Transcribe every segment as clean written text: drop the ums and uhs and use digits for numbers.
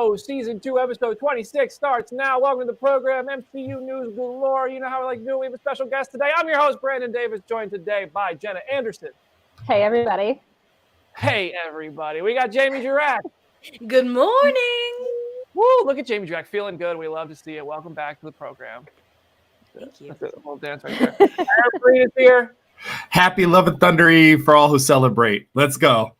Show, Season 2, Episode 26 starts now. Welcome to the program, MCU News Galore. You know how I like to do it. We have a special guest today. I'm your host, Brandon Davis, joined today by Jenna Anderson. Hey, everybody. Hey, everybody. We got Jamie Jurack. Good morning. Woo, look at Jamie Jurack, feeling good. We love to see it. Welcome back to the program. Thank you. That's a little dance right there. Aaron Freed is here. Happy Love and Thunder Eve for all who celebrate. Let's go.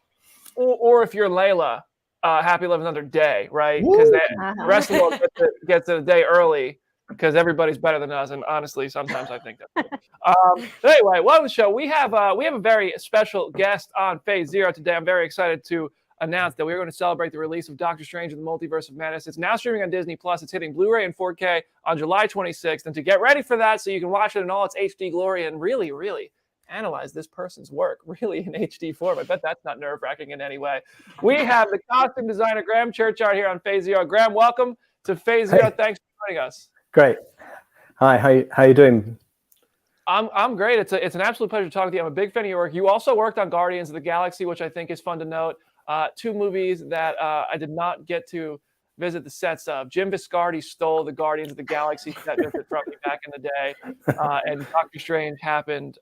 Or if you're Layla, happy 11th day, right? Because the rest of the world gets it a day early because everybody's better than us. And honestly, sometimes I think that. But anyway, welcome to the show. We have a very special guest on Phase Zero today. I'm very excited to announce that we're going to celebrate the release of Doctor Strange in the Multiverse of Madness. It's now streaming on Disney Plus. It's hitting Blu-ray and 4K on July 26th. And to get ready for that, so you can watch it in all its HD glory and really, really analyze this person's work really in HD form. I bet that's not nerve-wracking in any way. We have the costume designer Graham Churchyard here on Phase Zero. Graham, welcome to Phase Zero. Thanks for joining us. Great. Hi, how you doing? I'm great. It's an absolute pleasure to talk to you. I'm a big fan of your work. You also worked on Guardians of the Galaxy, which I think is fun to note. Two movies that I did not get to visit the sets of. Jim Viscardi stole the Guardians of the Galaxy set visit from me back in the day, and Doctor Strange happened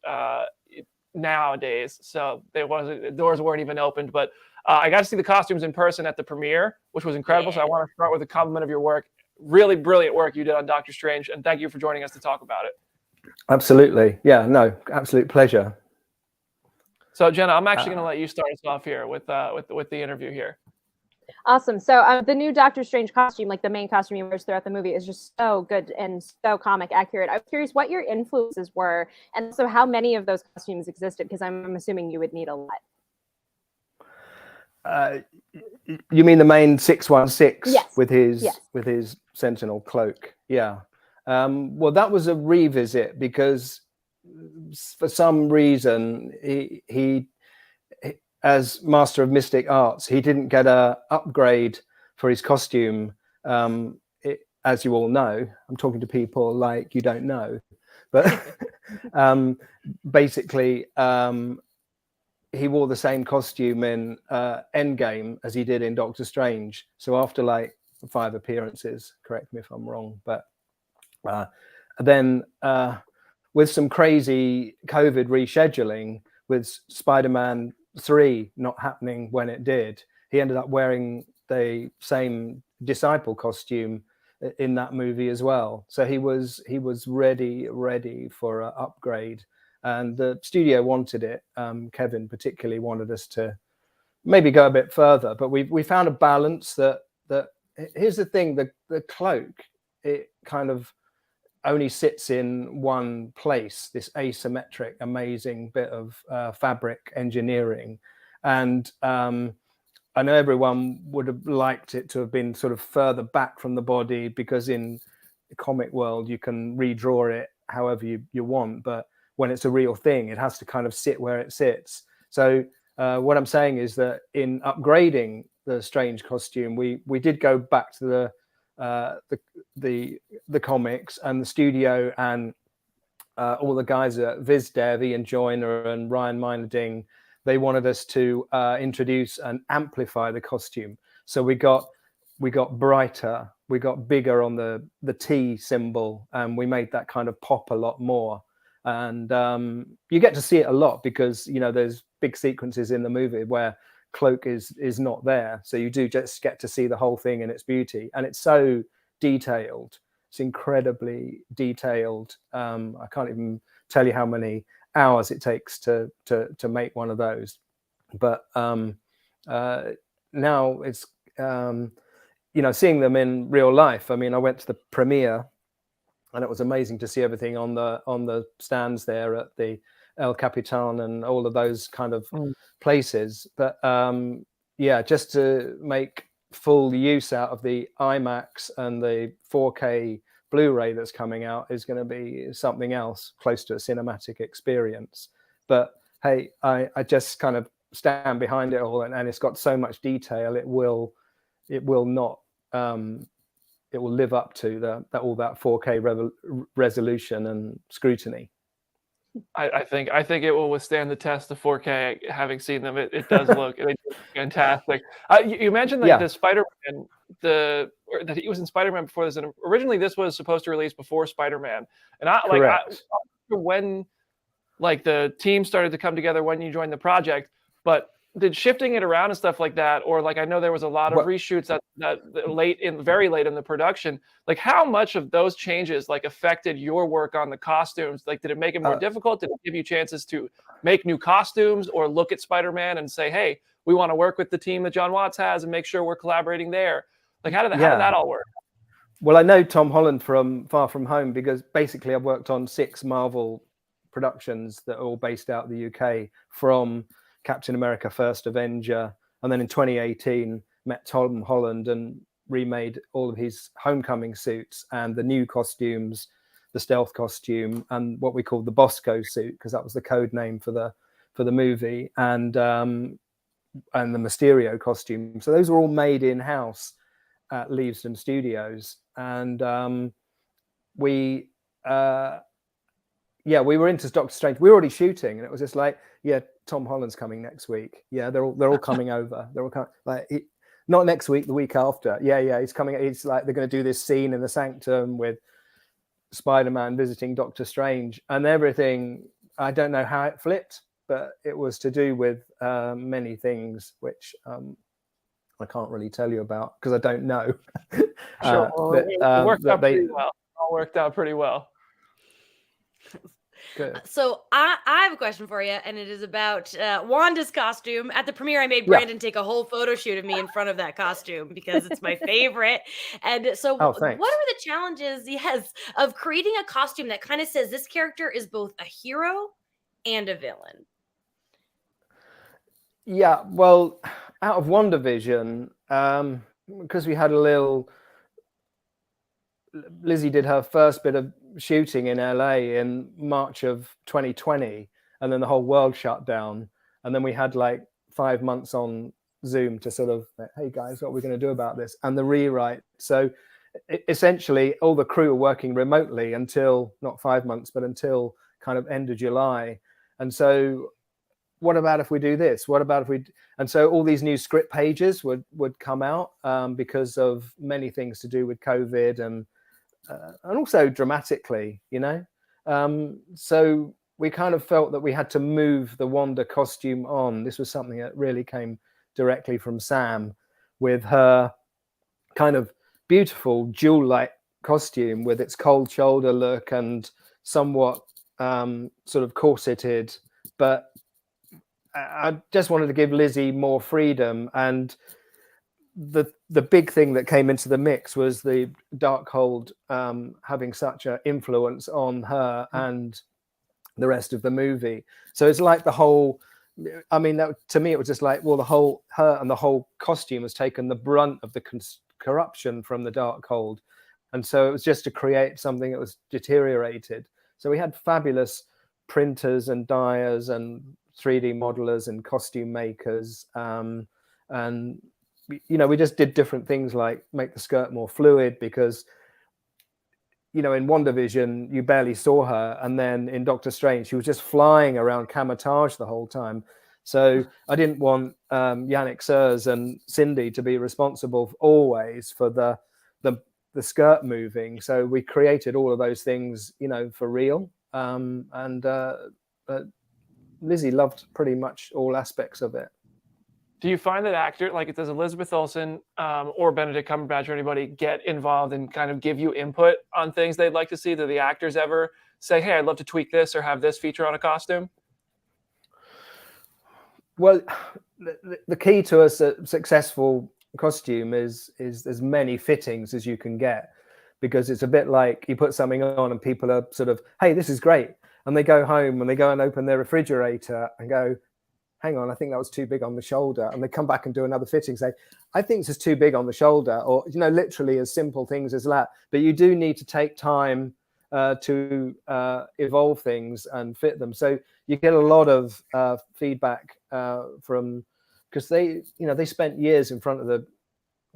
nowadays, so the doors weren't even opened. But I got to see the costumes in person at the premiere, which was incredible. Yeah. So I want to start with a compliment of your work. Really brilliant work you did on Doctor Strange, and thank you for joining us to talk about it. Absolutely, yeah, no, absolute pleasure. So Jenna, I'm actually going to let you start us off here with the interview here. Awesome. So the new Doctor Strange costume, like the main costume he wears throughout the movie, is just so good and so comic accurate. I was curious what your influences were, and also how many of those costumes existed, because I'm assuming you would need a lot. You mean the main 616? Yes. with his Sentinel cloak? Yeah. Well, that was a revisit because for some reason he as Master of Mystic Arts, he didn't get a upgrade for his costume. As you all know, I'm talking to people like you don't know, but basically he wore the same costume in Endgame as he did in Doctor Strange. So after like 5 appearances, correct me if I'm wrong, but then with some crazy COVID rescheduling, with Spider-Man 3 not happening when it did, he ended up wearing the same disciple costume in that movie as well. So he was ready for an upgrade, and the studio wanted it. Kevin particularly wanted us to maybe go a bit further, but we found a balance that here's the thing: the cloak, it kind of only sits in one place, this asymmetric, amazing bit of fabric engineering. And I know everyone would have liked it to have been sort of further back from the body, because in the comic world, you can redraw it however you want. But when it's a real thing, it has to kind of sit where it sits. So what I'm saying is that in upgrading the Strange costume, we did go back to the comics, and the studio and all the guys at VizDev, Ian Joyner and Ryan Meinerding, they wanted us to introduce and amplify the costume. So we got brighter, we got bigger on the T symbol, and we made that kind of pop a lot more. And you get to see it a lot because, you know, there's big sequences in the movie where cloak is not there, so you do just get to see the whole thing in its beauty, and it's so detailed. It's incredibly detailed. I can't even tell you how many hours it takes to make one of those, but now it's you know, seeing them in real life. I mean, I went to the premiere and it was amazing to see everything on the stands there at the El Capitan and all of those kind of places. But yeah, just to make full use out of the IMAX and the 4K Blu-ray that's coming out is going to be something else, close to a cinematic experience. But hey, I just kind of stand behind it all, and it's got so much detail. It will not it will live up to all that 4K resolution and scrutiny. I think it will withstand the test of 4K. Having seen them, it does look fantastic. You mentioned like the Spider-Man, that he was in Spider-Man before this, and originally this was supposed to release before Spider-Man. And when like the team started to come together when you joined the project, but did shifting it around and stuff like that, or like I know there was a lot of reshoots that very late in the production. Like how much of those changes like affected your work on the costumes? Like did it make it more difficult? Did it give you chances to make new costumes or look at Spider-Man and say, hey, we want to work with the team that John Watts has and make sure we're collaborating there? Like how did that all work? Well, I know Tom Holland from Far From Home because basically I've worked on 6 Marvel productions that are all based out of the UK, from Captain America First Avenger, and then in 2018 met Tom Holland and remade all of his Homecoming suits and the new costumes, the stealth costume and what we called the Bosco suit, because that was the code name for the movie, and the Mysterio costume. So those were all made in-house at Leavesden Studios, and we were into Doctor Strange. We were already shooting, and it was just like, Tom Holland's coming next week. Yeah, they're all coming over. They're all coming, not next week, the week after. Yeah, he's coming. It's like they're going to do this scene in the Sanctum with Spider-Man visiting Doctor Strange and everything. I don't know how it flipped, but it was to do with many things, which I can't really tell you about because I don't know. Sure, it worked out pretty well. All worked out pretty well. Good. So I have a question for you, and it is about Wanda's costume. At the premiere, I made Brandon take a whole photo shoot of me in front of that costume because it's my favorite. And so what are the challenges, of creating a costume that kind of says this character is both a hero and a villain? Yeah, well, out of WandaVision, because we had Lizzie did her first bit of shooting in LA in March of 2020, and then the whole world shut down, and then we had like 5 months on Zoom to sort of, hey guys, what are we going to do about this, and the rewrite. So essentially all the crew were working remotely until not 5 months, but until kind of end of July. And so what about if we do this? What about if we? And so all these new script pages would come out because of many things to do with COVID and also dramatically, so we kind of felt that we had to move the Wanda costume on. This was something that really came directly from Sam, with her kind of beautiful jewel-like costume with its cold shoulder look and somewhat sort of corseted. But I just wanted to give Lizzie more freedom, and the big thing that came into the mix was the Darkhold having such an influence on her and the rest of the movie. So it's like the whole, I mean, to me it was just like, well, her and the whole costume has taken the brunt of the corruption from the Darkhold, and so it was just to create something that was deteriorated. So we had fabulous printers and dyers and 3D modelers and costume makers, and we just did different things like make the skirt more fluid, because in WandaVision you barely saw her, and then in Doctor Strange she was just flying around camouflage the whole time. So I didn't want Yannick Sers and Cindy to be responsible always for the skirt moving. So we created all of those things, for real. And Lizzie loved pretty much all aspects of it. Do you find that actor, like does Elizabeth Olsen or Benedict Cumberbatch or anybody get involved and kind of give you input on things they'd like to see? Do the actors ever say, hey, I'd love to tweak this or have this feature on a costume? Well, the key to a successful costume is as many fittings as you can get, because it's a bit like you put something on and people are sort of, hey, this is great. And they go home and they go and open their refrigerator and go, hang on, I think that was too big on the shoulder. And they come back and do another fitting, say, I think this is too big on the shoulder, or, literally as simple things as that. But you do need to take time to evolve things and fit them. So you get a lot of feedback from, because they spent years in front of the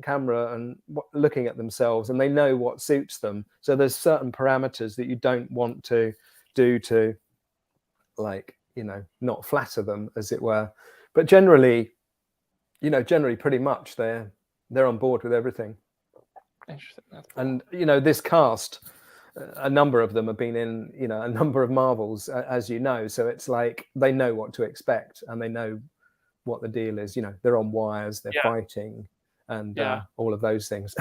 camera and looking at themselves, and they know what suits them. So there's certain parameters that you don't want to do to like, not flatter them, as it were. But generally pretty much they're on board with everything. Interesting. That's cool. And this cast, a number of them have been in a number of Marvels, as you know, so it's like they know what to expect and they know what the deal is. They're on wires, they're fighting, and all of those things.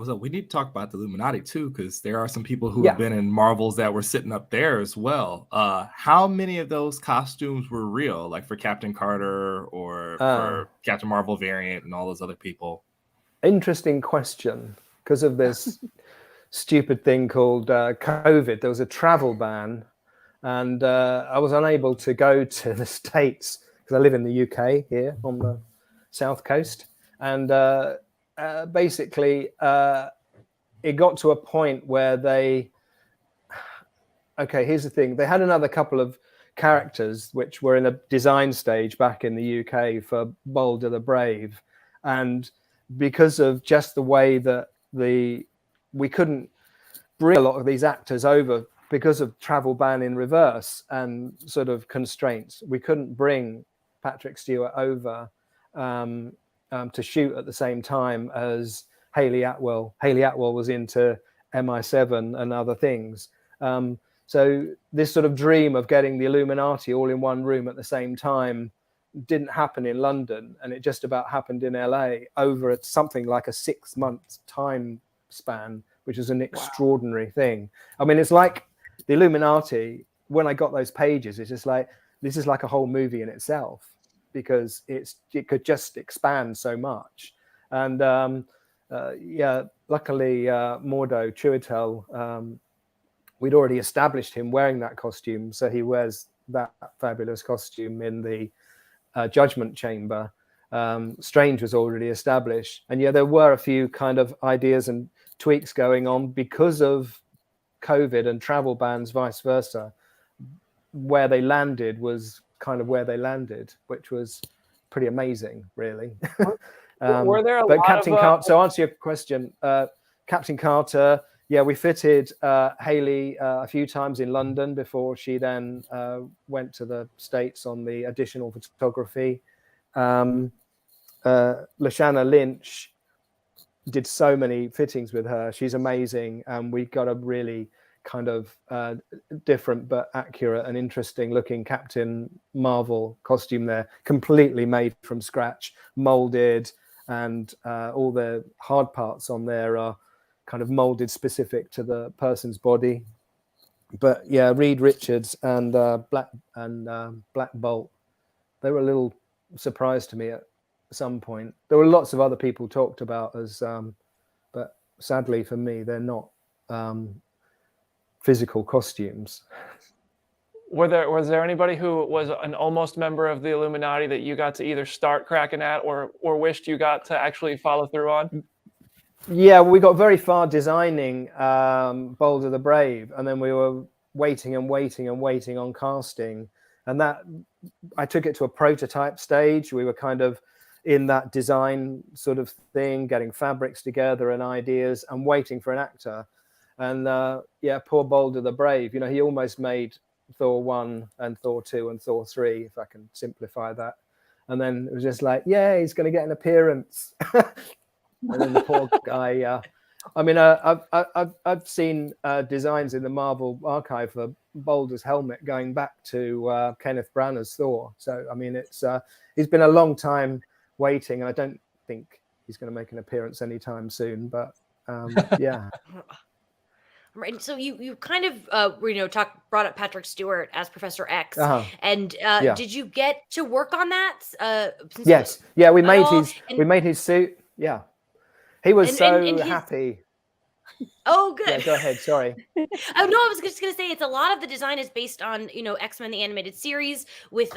So we need to talk about the Illuminati too, because there are some people who have been in Marvels that were sitting up there as well. How many of those costumes were real, like for Captain Carter or for Captain Marvel variant and all those other people? Interesting question. Because of this stupid thing called COVID, there was a travel ban, and I was unable to go to the States because I live in the UK here on the South Coast, and basically it got to a point where here's the thing, they had another couple of characters which were in a design stage back in the UK for Boulder the Brave, and because of just the way that we couldn't bring a lot of these actors over because of travel ban in reverse and sort of constraints, we couldn't bring Patrick Stewart over to shoot at the same time as Hayley Atwell. Hayley Atwell was into MI7 and other things. So this sort of dream of getting the Illuminati all in one room at the same time didn't happen in London, and it just about happened in LA over something like a 6-month time span, which is an extraordinary thing. I mean, it's like the Illuminati, when I got those pages, it's just like, this is like a whole movie in itself, because it could just expand so much. And luckily Mordo Chiwetel, we'd already established him wearing that costume, so he wears that fabulous costume in the Judgment Chamber. Strange was already established, and there were a few kind of ideas and tweaks going on because of COVID and travel bans, vice versa. Where they landed was kind of where they landed, which was pretty amazing, really. Were there a but lot Captain of, Carter, so answer your question, Captain Carter, we fitted Hayley a few times in London before she then went to the States on the additional photography. Lashana Lynch did so many fittings with her. She's amazing. And we got a really kind of different but accurate and interesting looking Captain Marvel costume there, completely made from scratch, molded, and all the hard parts on there are kind of molded specific to the person's body. But Reed Richards and Black Bolt, they were a little surprise to me at some point. There were lots of other people talked about as, but sadly for me, they're not physical costumes. Was there anybody who was an almost member of the Illuminati that you got to either start cracking at or wished you got to actually follow through on? Yeah, we got very far designing Boulder the Brave, and then we were waiting on casting, and that I took it to a prototype stage. We were kind of in that design sort of thing, getting fabrics together and ideas and waiting for an actor. And poor Boulder the Brave, he almost made Thor 1 and Thor 2 and Thor 3, if I can simplify that. And then it was just like, he's going to get an appearance. And then the poor guy, I've seen designs in the Marvel archive for Boulder's helmet going back to Kenneth Branagh's Thor. So, I mean, he's been a long time waiting, and I don't think he's going to make an appearance anytime soon, but yeah. Right. So you kind of brought up Patrick Stewart as Professor X, and did you get to work on that? Yes. Yeah, we made his suit. Yeah. He was happy. Oh, good. Yeah, go ahead. Sorry. Oh no, I was just gonna say it's a lot of the design is based on X-Men the animated series with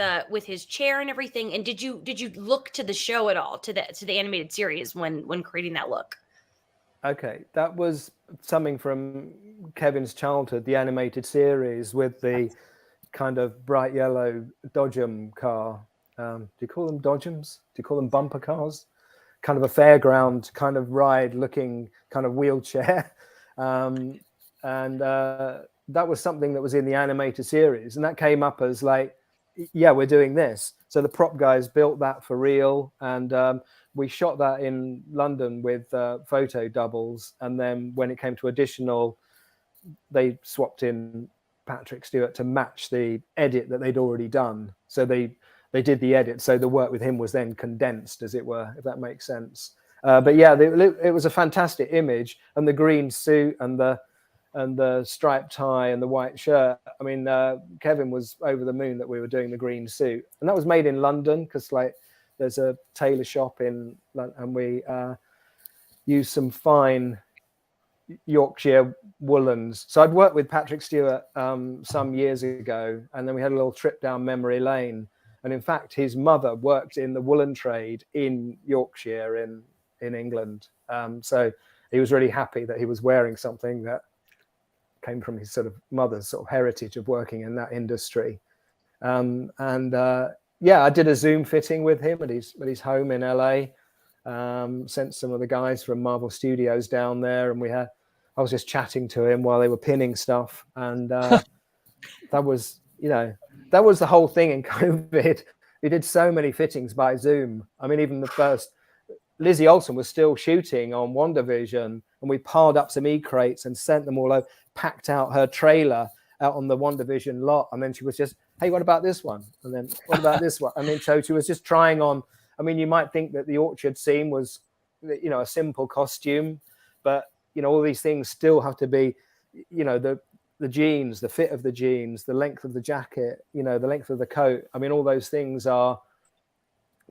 his chair and everything. And did you look to the show at all, to the animated series when creating that look? Okay, that was something from Kevin's childhood, the animated series with the kind of bright yellow Dodgem car. Do you call them Dodgems? Do you call them bumper cars? Kind of a fairground kind of ride looking kind of wheelchair. And that was something that was in the animated series, and that came up as like, yeah, we're doing this. So the prop guys built that for real, and we shot that in London with photo doubles, and then when it came to additional, they swapped in Patrick Stewart to match the edit that they'd already done. So they did the edit, so the work with him was then condensed, as it were, if that makes sense. But yeah, it was a fantastic image, and the green suit and the striped tie and the white shirt. I mean, Kevin was over the moon that we were doing the green suit, and that was made in London because like there's a tailor shop in London, and we used some fine Yorkshire woolens. So I'd worked with Patrick Stewart some years ago, and then we had a little trip down memory lane. And in fact, his mother worked in the woolen trade in Yorkshire in England. So he was really happy that he was wearing something that came from his sort of mother's sort of heritage of working in that industry. Yeah, I did a Zoom fitting with him at his home in LA. Sent some of the guys from Marvel Studios down there, and I was just chatting to him while they were pinning stuff, and that was the whole thing in COVID. We did so many fittings by Zoom. I mean, even the first, Lizzie Olsen was still shooting on WandaVision, and we piled up some e-crates and sent them all over, packed out her trailer out on the WandaVision lot, and then she was just, hey, what about this one? And then what about this one? I mean, so she was just trying on. I mean, you might think that the orchard scene was, a simple costume, but all these things still have to be, the jeans, the fit of the jeans, the length of the jacket, the length of the coat. I mean, all those things are.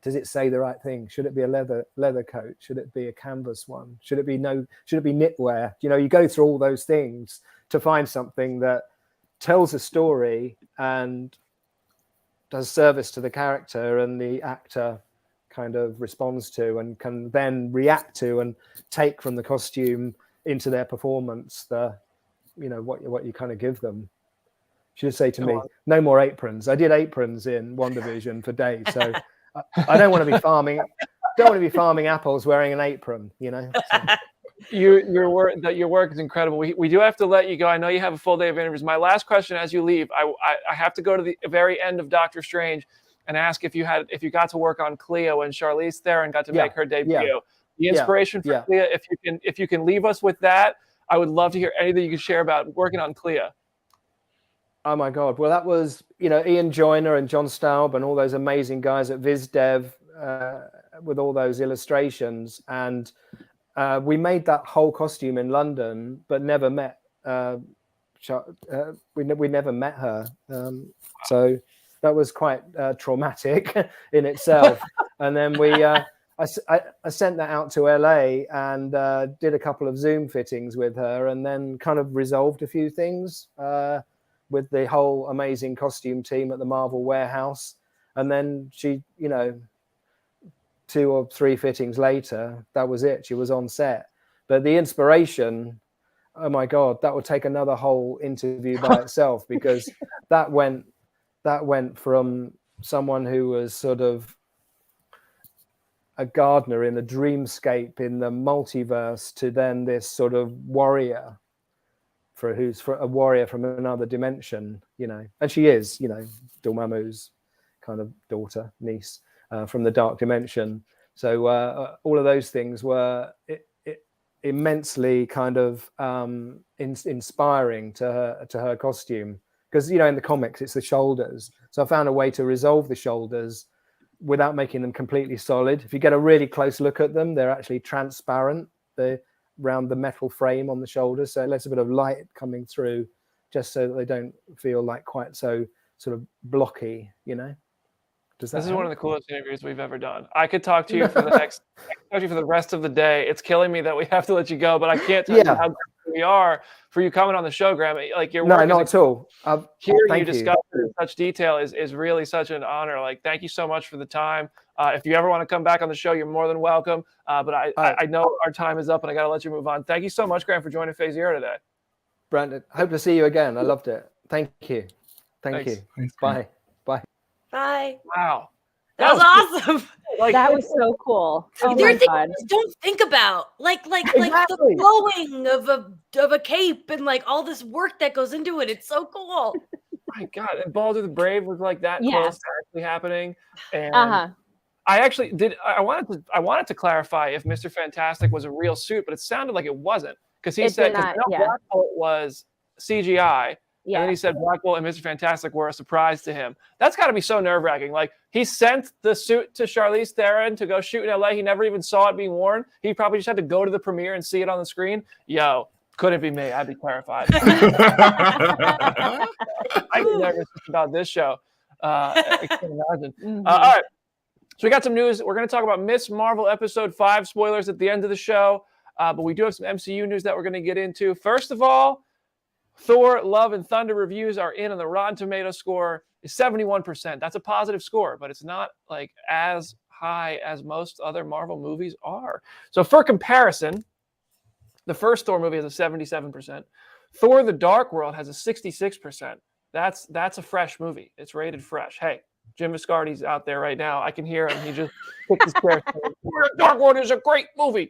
Does it say the right thing? Should it be a leather coat? Should it be a canvas one? Should it be knitwear? You go through all those things to find something that tells a story and does service to the character and the actor kind of responds to and can then react to and take from the costume into their performance what you kind of give them. She would say to me, no more aprons. I did aprons in WandaVision for days, so I don't want to be farming apples wearing an apron, So. Your work is incredible. We do have to let you go. I know you have a full day of interviews. My last question as you leave, I have to go to the very end of Doctor Strange and ask if you got to work on Clea when Charlize Theron got to make her debut. Yeah. The inspiration for Clea, if you can leave us with that, I would love to hear anything you can share about working on Clea. Oh my God. Well, that was, Ian Joyner and John Staub and all those amazing guys at VizDev with all those illustrations. And we made that whole costume in London, but never met. We never met her. So that was quite traumatic in itself. And then I sent that out to LA and did a couple of Zoom fittings with her, and then kind of resolved a few things with the whole amazing costume team at the Marvel warehouse. And then she, 2 or 3 fittings later, that was it. She was on set. But the inspiration, oh my God, that would take another whole interview by itself, because that went from someone who was sort of a gardener in a dreamscape in the multiverse to then this sort of warrior who's a warrior from another dimension, and she is, Dormammu's kind of daughter, niece from the dark dimension. So all of those things were immensely kind of inspiring to her costume, because in the comics it's the shoulders. So I found a way to resolve the shoulders without making them completely solid. If you get a really close look at them, they're actually transparent. They're around the metal frame on the shoulders, so it lets a bit of light coming through, just so that they don't feel like quite so sort of blocky. This is one of the coolest interviews we've ever done. I could talk to you for the rest of the day. It's killing me that we have to let you go, but I can't tell you how grateful we are for you coming on the show, Graham. Like your work, not at all. Hearing you discuss it in such detail is really such an honor. Like, thank you so much for the time. If you ever want to come back on the show, you're more than welcome. But I know our time is up, and I got to let you move on. Thank you so much, Graham, for joining Phase Zero today. Brandon, hope to see you again. I loved it. Thank you. Thanks. Bye. Bye. Wow. That was awesome. Like that was so cool. Oh there are my things God. you just don't think about, like Exactly. the flowing of a cape and like all this work that goes into it. It's so cool. My God, and Baldur the Brave was like that close to actually happening. And I actually did. I wanted to clarify if Mr. Fantastic was a real suit, but it sounded like it wasn't, because he said Black Bolt was CGI. Yeah. And then he said Black Bolt and Mr. Fantastic were a surprise to him. That's got to be so nerve-wracking. Like, he sent the suit to Charlize Theron to go shoot in LA. He never even saw it being worn. He probably just had to go to the premiere and see it on the screen. Yo, couldn't be me. I'd be terrified. I get nervous about this show. I can't imagine. All right. So we got some news. We're going to talk about Miss Marvel Episode 5 spoilers at the end of the show. But we do have some MCU news that we're going to get into. First of all, Thor, Love, and Thunder reviews are in, and the Rotten Tomatoes score is 71%. That's a positive score, but it's not like as high as most other Marvel movies are. So for comparison, the first Thor movie has a 77%. Thor: The Dark World has a 66%. That's a fresh movie. It's rated fresh. Hey, Jim Viscardi's out there right now. I can hear him. He just kicked his chair. Thor: The Dark World is a great movie.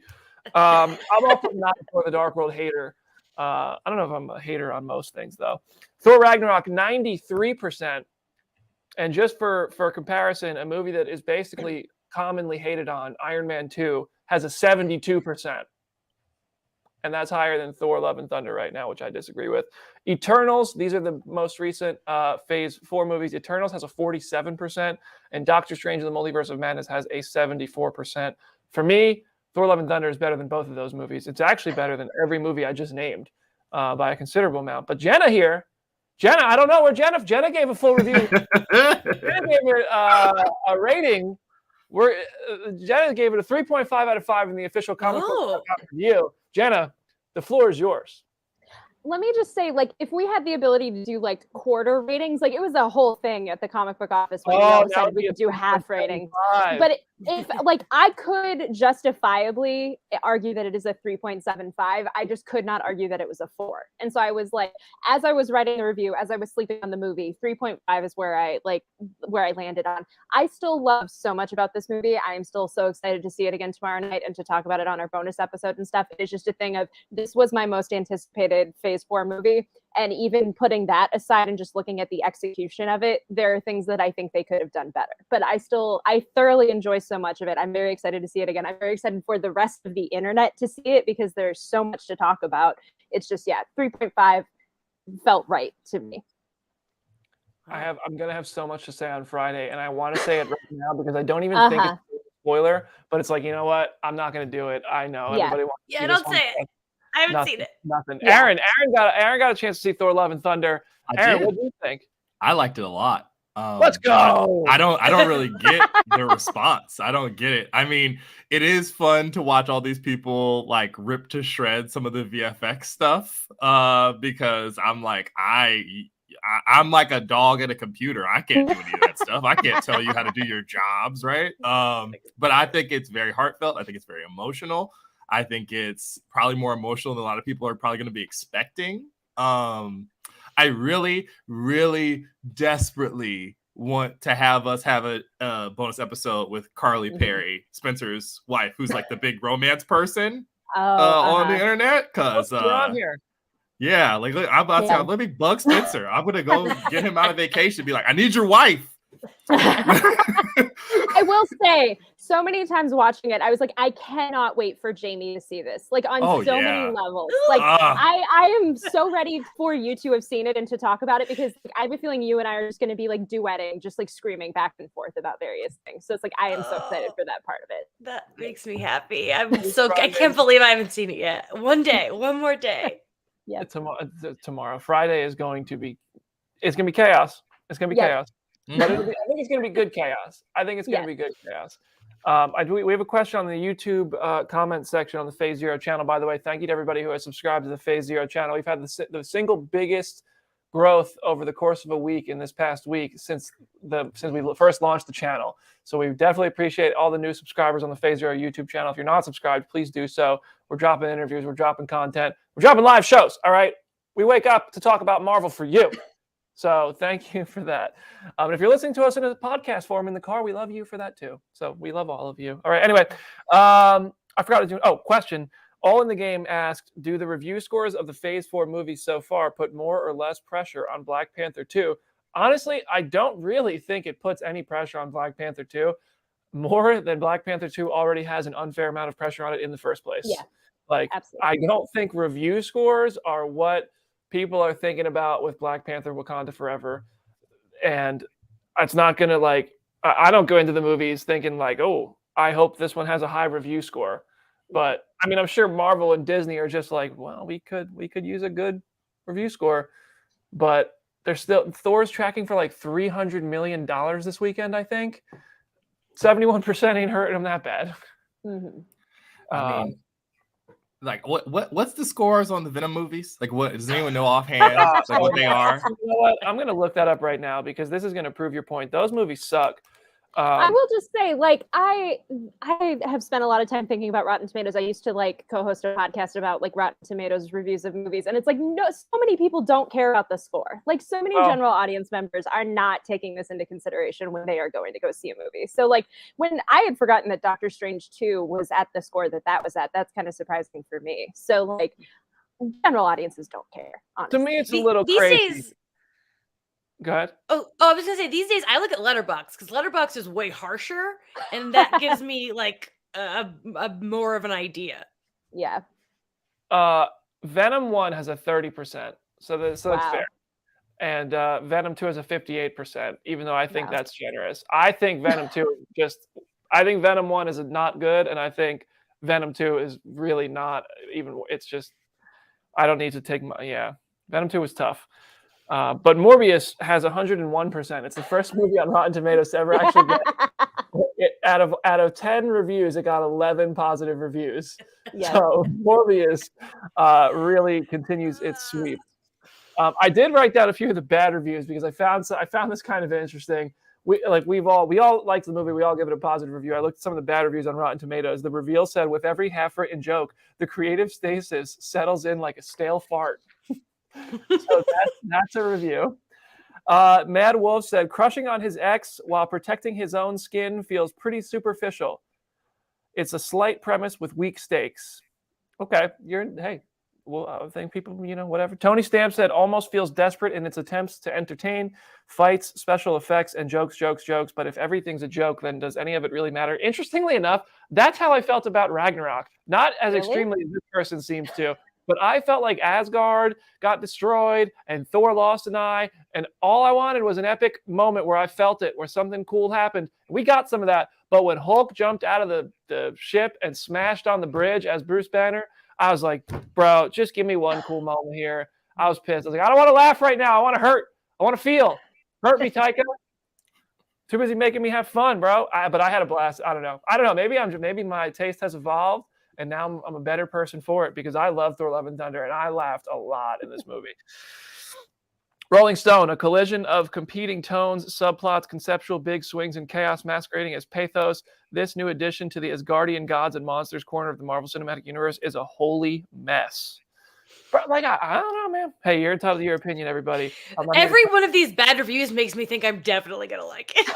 I'm also not a Thor: The Dark World hater. I don't know if I'm a hater on most things, though. Thor Ragnarok, 93%. And just for comparison, a movie that is basically commonly hated on, Iron Man 2, has a 72%. And that's higher than Thor, Love, and Thunder right now, which I disagree with. Eternals, these are the most recent Phase 4 movies. Eternals has a 47%, and Doctor Strange in the Multiverse of Madness has a 74%. For me, Thor: Love and Thunder is better than both of those movies. It's actually better than every movie I just named by a considerable amount. But Jenna, I don't know where Jenna gave a full review. Jenna gave it a rating. Jenna gave it a 3.5 out of 5 in the official comic book review. Jenna, the floor is yours. Let me just say, like, if we had the ability to do like quarter ratings, like it was a whole thing at the comic book office when we all said we could do half ratings. But if like I could justifiably argue that it is a 3.75, I just could not argue that it was a 4. And so I was like, as I was writing the review, as I was sleeping on the movie, 3.5 is where I landed on. I still love so much about this movie. I am still so excited to see it again tomorrow night and to talk about it on our bonus episode and stuff. It is just a thing of, this was my most anticipated Phase 4 movie. And even putting that aside and just looking at the execution of it, there are things that I think they could have done better. But I thoroughly enjoy so much of it. I'm very excited to see it again. I'm very excited for the rest of the internet to see it because there's so much to talk about. It's just, 3.5 felt right to me. I'm going to have so much to say on Friday, and I want to say it right now because I don't even think it's a spoiler, but it's like, you know what? I'm not going to do it. I know everybody wants to see don't say it. I haven't seen it. Nothing. Yeah. Aaron got a chance to see Thor: Love and Thunder. Aaron, what do you think? I liked it a lot. Let's go. I don't really get the response. I don't get it. I mean, it is fun to watch all these people like rip to shreds some of the VFX stuff because I'm like I'm like a dog at a computer. I can't do any of that stuff. I can't tell you how to do your jobs, right? But I think it's very heartfelt. I think it's very emotional. I think it's probably more emotional than a lot of people are probably going to be expecting. I really, really desperately want to have us have a bonus episode with Carly Perry, Spencer's wife, who's like the big romance person on the internet. Because yeah, like I'm about to let me bug Spencer. I'm gonna go get him out of vacation and be like, I need your wife. I will say, so many times watching it, I was like, I cannot wait for Jamie to see this, like on many levels. Like I am so ready for you to have seen it and to talk about it because like, I have a feeling you and I are just going to be like duetting, just like screaming back and forth about various things. So it's like I am so excited for that part of it. That makes me happy. I can't believe I haven't seen it yet. One more day. Yeah. Tomorrow, Friday is going to be. It's going to be chaos. It's going to be chaos. But I think it's going to be good chaos. I think it's going to be good chaos. We have a question on the YouTube comment section on the Phase Zero channel. By the way, thank you to everybody who has subscribed to the Phase Zero channel. We've had the single biggest growth over the course of a week in this past week since we first launched the channel. So we definitely appreciate all the new subscribers on the Phase Zero YouTube channel. If you're not subscribed, please do so. We're dropping interviews. We're dropping content. We're dropping live shows. All right. We wake up to talk about Marvel for you. So thank you for that. And if you're listening to us in a podcast form in the car, we love you for that too. So we love all of you. All right. Anyway, I forgot to do. Oh, question. All in the Game asked, do the review scores of the Phase 4 movies so far put more or less pressure on Black Panther 2? Honestly, I don't really think it puts any pressure on Black Panther 2, more than Black Panther 2 already has an unfair amount of pressure on it in the first place. Yeah, like, absolutely. I don't think review scores are what people are thinking about with Black Panther Wakanda Forever. And it's not going to, like, I don't go into the movies thinking like, oh, I hope this one has a high review score. But I mean, I'm sure Marvel and Disney are just like, well, we could use a good review score. But they're still, Thor's tracking for like $300 million this weekend, I think. 71% ain't hurting them that bad. Mm-hmm. I mean, like what's the scores on the Venom movies? Like, what does anyone know offhand? Like what they are? You know what? I'm gonna look that up right now because this is gonna prove your point. Those movies suck. I will just say, like, I have spent a lot of time thinking about Rotten Tomatoes. I used to like co-host a podcast about like Rotten Tomatoes reviews of movies, and it's like, no, so many people don't care about the score. Like, so many general audience members are not taking this into consideration when they are going to go see a movie. So, like, when I had forgotten that Doctor Strange 2 was at the score that was at, that's kind of surprising for me. So, like, general audiences don't care. Honestly. To me, it's a little crazy. Days, go ahead. Oh, I was gonna say these days I look at Letterboxd because Letterboxd is way harsher, and that gives me like a more of an idea. Yeah. Venom 1 has a 30%, so that's fair, and Venom 2 has a 58%. Even though I think that's generous, I think Venom 2 I think Venom 1 is not good, and I think Venom 2 is really not even. It's just I don't need to take my Venom 2 was tough. But Morbius has 101%. It's the first movie on Rotten Tomatoes to ever actually get out of 10 reviews, it got 11 positive reviews. Yes. So Morbius really continues its sweep. I did write down a few of the bad reviews because I found this kind of interesting. We all liked the movie. We all give it a positive review. I looked at some of the bad reviews on Rotten Tomatoes. The reveal said, with every half-written joke, the creative stasis settles in like a stale fart. So that's a review. Mad Wolf said, crushing on his ex while protecting his own skin feels pretty superficial. It's a slight premise with weak stakes. Okay, I think people, whatever. Tony Stamp said, almost feels desperate in its attempts to entertain, fights, special effects, and jokes. But if everything's a joke, then does any of it really matter? Interestingly enough, that's how I felt about Ragnarok. Not as extremely as this person seems to. But I felt like Asgard got destroyed and Thor lost an eye. And all I wanted was an epic moment where I felt it, where something cool happened. We got some of that. But when Hulk jumped out of the ship and smashed on the bridge as Bruce Banner, I was like, bro, just give me one cool moment here. I was pissed. I was like, I don't want to laugh right now. I want to hurt. I want to feel. Hurt me, Taika. Too busy making me have fun, bro. But I had a blast. I don't know. Maybe my taste has evolved. And now I'm a better person for it because I love Thor: Love and Thunder, and I laughed a lot in this movie. Rolling Stone, a collision of competing tones, subplots, conceptual big swings, and chaos masquerading as pathos. This new addition to the Asgardian gods and monsters corner of the Marvel Cinematic Universe is a holy mess. But like, I don't know, man. Hey, you're entitled to your opinion, everybody. Every one of these bad reviews makes me think I'm definitely going to like it.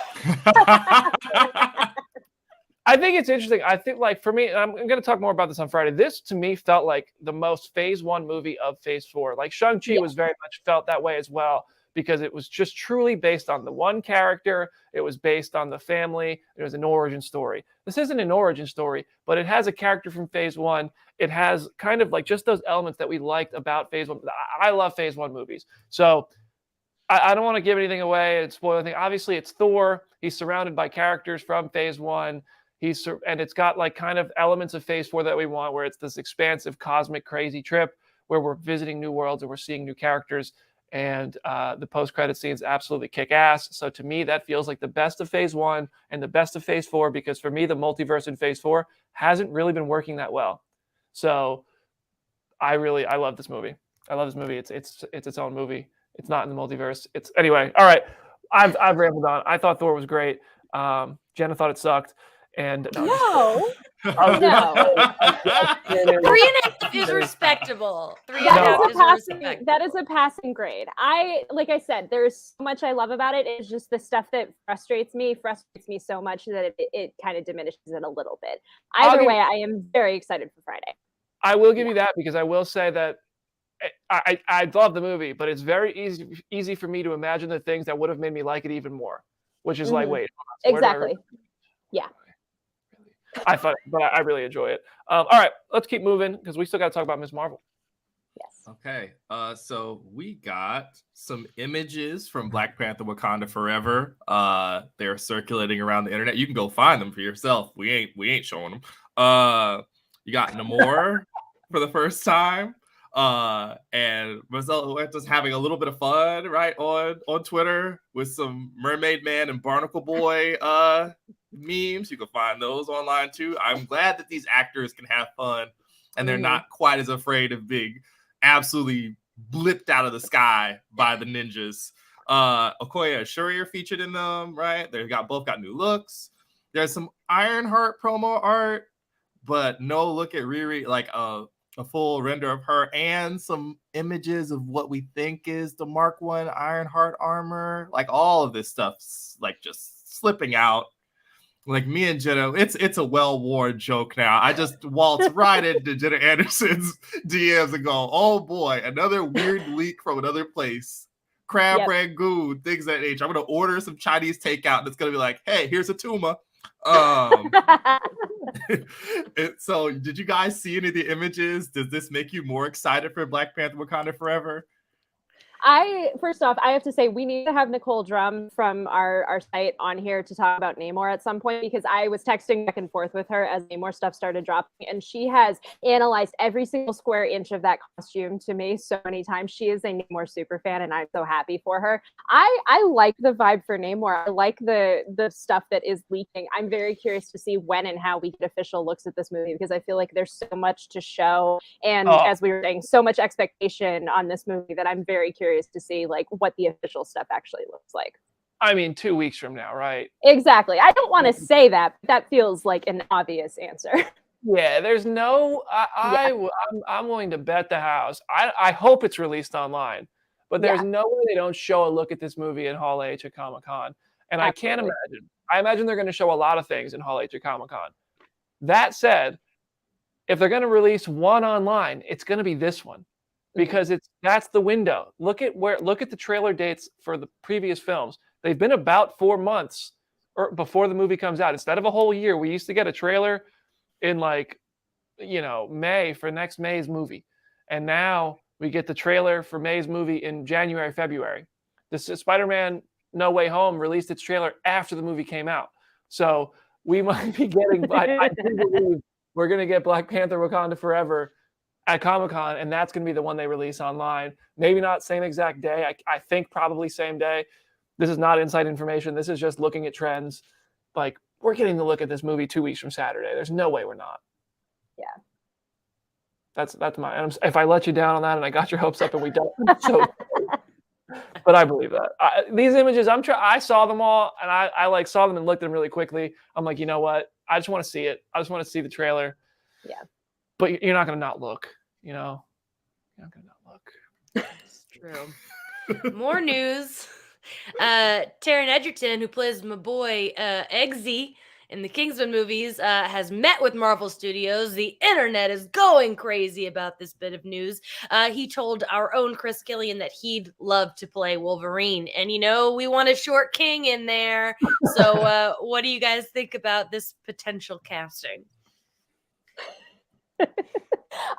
I think it's interesting. I think, like, for me, I'm going to talk more about this on Friday. This, to me, felt like the most Phase 1 movie of Phase 4. Like, Shang-Chi was very much felt that way as well because it was just truly based on the one character. It was based on the family. It was an origin story. This isn't an origin story, but it has a character from Phase 1. It has kind of, like, just those elements that we liked about Phase 1. I love Phase 1 movies. So I don't want to give anything away and spoil anything. Obviously, it's Thor. He's surrounded by characters from Phase 1. And it's got like kind of elements of Phase 4 that we want, where it's this expansive, cosmic, crazy trip where we're visiting new worlds and we're seeing new characters. And the post-credit scenes absolutely kick ass. So to me, that feels like the best of Phase 1 and the best of Phase 4, because for me, the multiverse in Phase 4 hasn't really been working that well. So I love this movie. I love this movie. It's its own movie. It's not in the multiverse. Anyway. All right. I've rambled on. I thought Thor was great. Jenna thought it sucked. And no. 3.5 is respectable. 3.5 is respectable. That is a passing grade. Like I said, there's so much I love about it. It's just the stuff that frustrates me so much that it kind of diminishes it a little bit. Either way, I am very excited for Friday. I will give you that, because I will say that I love the movie, but it's very easy for me to imagine the things that would have made me like it even more, which is like, wait, exactly. Yeah. But I really enjoy it. All right, let's keep moving, because we still got to talk about Ms. Marvel. Yes. Okay. So we got some images from Black Panther: Wakanda Forever. They're circulating around the internet. You can go find them for yourself. We ain't showing them. You got Namor for the first time. And Marcelo Huerta's having a little bit of fun, right, on Twitter with some Mermaid Man and Barnacle Boy memes. You can find those online too. I'm glad that these actors can have fun and they're not quite as afraid of being absolutely blipped out of the sky by the ninjas. Okoye and Shuri are featured in them, right? They both got new looks. There's some Ironheart promo art, but no look at Riri, like a full render of her, and some images of what we think is the Mark I Ironheart armor. Like all of this stuff's like just slipping out. Like me and Jenna, it's a well-worn joke now. I just waltz right into Jenna Anderson's DMs and go, oh boy, another weird leak from another place. Crab rangoon, things of that nature. I'm gonna order some Chinese takeout and it's gonna be like, hey, here's a tuma. So did you guys see any of the images? Does this make you more excited for Black Panther: Wakanda Forever? First off, I have to say we need to have Nicole Drum from our site on here to talk about Namor at some point, because I was texting back and forth with her as Namor stuff started dropping, and she has analyzed every single square inch of that costume to me so many times. She is a Namor super fan, and I'm so happy for her. I like the vibe for Namor. I like the stuff that is leaking. I'm very curious to see when and how we get official looks at this movie, because I feel like there's so much to show, and as we were saying, so much expectation on this movie that I'm very curious to see like what the official stuff actually looks like. I mean, 2 weeks from now, right? Exactly. I don't want to say that, but that feels like an obvious answer. Yeah, there's no. I'm willing to bet the house. I hope it's released online, but there's no way they don't show a look at this movie in Hall H at Comic-Con. And I can't imagine. I imagine they're going to show a lot of things in Hall H at Comic-Con. That said, if they're going to release one online, it's going to be this one. Because that's the window. Look at the trailer dates for the previous films. They've been about 4 months or before the movie comes out. Instead of a whole year, we used to get a trailer in May for next May's movie. And now we get the trailer for May's movie in January, February. This Spider-Man No Way Home released its trailer after the movie came out. So we might be getting I do believe we're going to get Black Panther: Wakanda Forever at Comic-Con, and that's going to be the one they release online. Maybe not same exact day. I think probably same day. This is not inside information. This is just looking at trends. Like, we're getting to look at this movie 2 weeks from Saturday. There's no way we're not. Yeah. That's my. If I let you down on that and I got your hopes up and we don't, so. But I believe that. These images, I saw them all, and I saw them and looked at them really quickly. I'm like, you know what? I just want to see it. I just want to see the trailer. Yeah. But you're not going to not look. You're not going to not look. It's true. More news. Taron Egerton, who plays my boy Eggsy in the Kingsman movies, has met with Marvel Studios. The internet is going crazy about this bit of news. He told our own Chris Killian that he'd love to play Wolverine. And, we want a short king in there. So what do you guys think about this potential casting?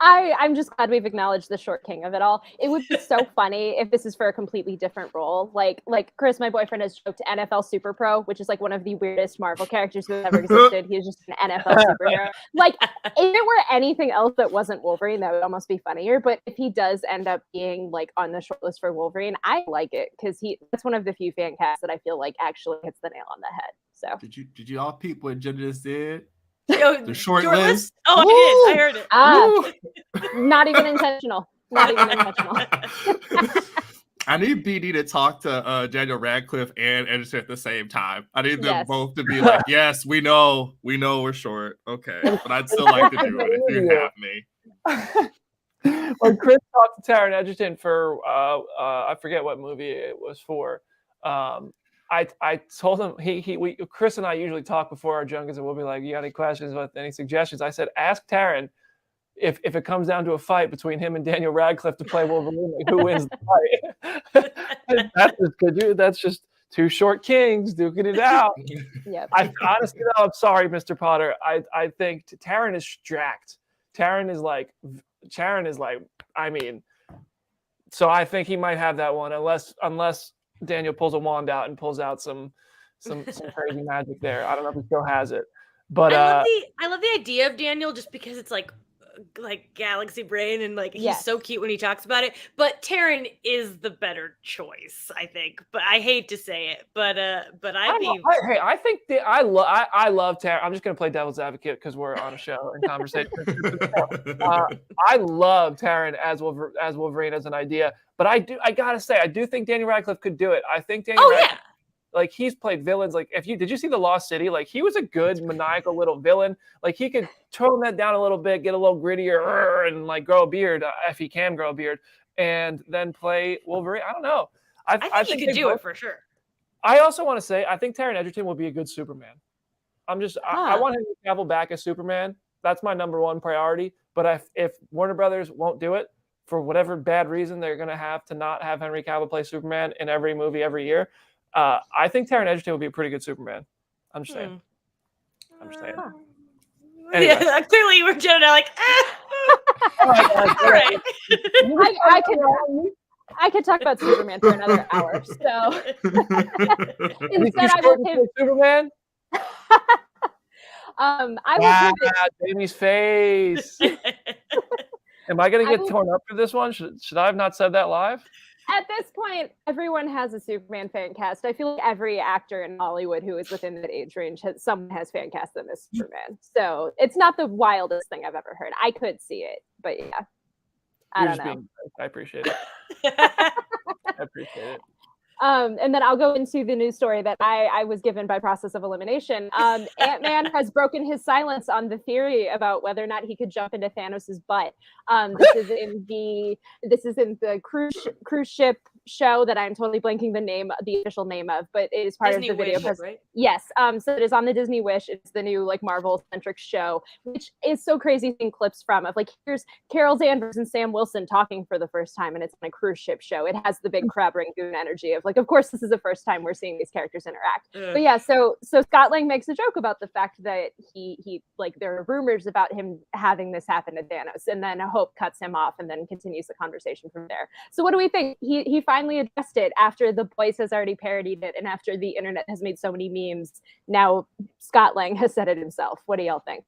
I'm just glad we've acknowledged the short king of it all. It would be so funny if this is for a completely different role. Like Chris, my boyfriend, has joked NFL Super Pro, which is like one of the weirdest Marvel characters who ever existed. He's just an NFL superhero. Like, if it were anything else that wasn't Wolverine, that would almost be funnier. But if he does end up being like on the short list for Wolverine, I like it, because that's one of the few fan casts that I feel like actually hits the nail on the head. So did you all peep what Jenna just did? The short list. Oh, I heard it. Not even intentional. Not even intentional. I need BD to talk to Daniel Radcliffe and Edgerton at the same time. I need them both to be like, yes, we know we're short. Okay. But I'd still like to do it if you have me. when Chris talked to Taron Egerton for I forget what movie it was for. I told him Chris and I usually talk before our junkets, and we'll be like, "You got any questions? Any suggestions?" I said, "Ask Taron if it comes down to a fight between him and Daniel Radcliffe to play Wolverine, like, who wins the fight?" That's just good, dude. That's just two short kings duking it out. Yeah. I honestly, though, I'm sorry, Mr. Potter. I think Taron is strapped. Taron is like, I mean, so I think he might have that one, unless Daniel pulls a wand out and pulls out some crazy magic there. I don't know if he still has it, but I love the idea of Daniel just because it's like galaxy brain and like he's so cute when he talks about it. But Taron is the better choice, I think. But I hate to say it, but I love Taron. I'm just gonna play devil's advocate because we're on a show and conversation. I love Taron as Wolverine as an idea, but I gotta say I do think Daniel Radcliffe could do it. I think Daniel Radcliffe, like, he's played villains. Like, did you see The Lost City? Like, he was a good maniacal little villain. Like, he could tone that down a little bit, get a little grittier, and like grow a beard if he can grow a beard, and then play Wolverine. I don't know. I think he could do it for sure. I also want to say I think Taron Egerton will be a good Superman. I want him to travel back as Superman. That's my number one priority. But if Warner Brothers won't do it for whatever bad reason they're going to have to not have Henry Cavill play Superman in every movie every year, I think Taron Egerton would be a pretty good Superman. I'm just saying. Anyway. Yeah, clearly you were Jenna like, all right. I could talk about Superman for another hour. So instead, I will pivot. Superman. I will pivot. Jamie's face. Am I going to get torn up for this one? Should I have not said that live? At this point, everyone has a Superman fan cast. I feel like every actor in Hollywood who is within that age range someone has fan cast them as Superman. So it's not the wildest thing I've ever heard. I could see it, but yeah, I don't know. I appreciate it. I appreciate it. And then I'll go into the news story that I was given by process of elimination. Ant-Man has broken his silence on the theory about whether or not he could jump into Thanos's butt. This is in the cruise ship show that I'm totally blanking the official name of, but it is part Disney of the video. Wish, right? Yes. So it is on the Disney Wish. It's the new like Marvel centric show, which is so crazy seeing clips from of like, here's Carol Danvers and Sam Wilson talking for the first time, and it's on a cruise ship show. It has the big crab rangoon energy of like, of course, this is the first time we're seeing these characters interact. But yeah, so Scott Lang makes a joke about the fact that he like there are rumors about him having this happen to Thanos, and then Hope cuts him off and then continues the conversation from there. So what do we think? He finally addressed it after The Voice has already parodied it, and after the internet has made so many memes. Now Scott Lang has said it himself. What do y'all think?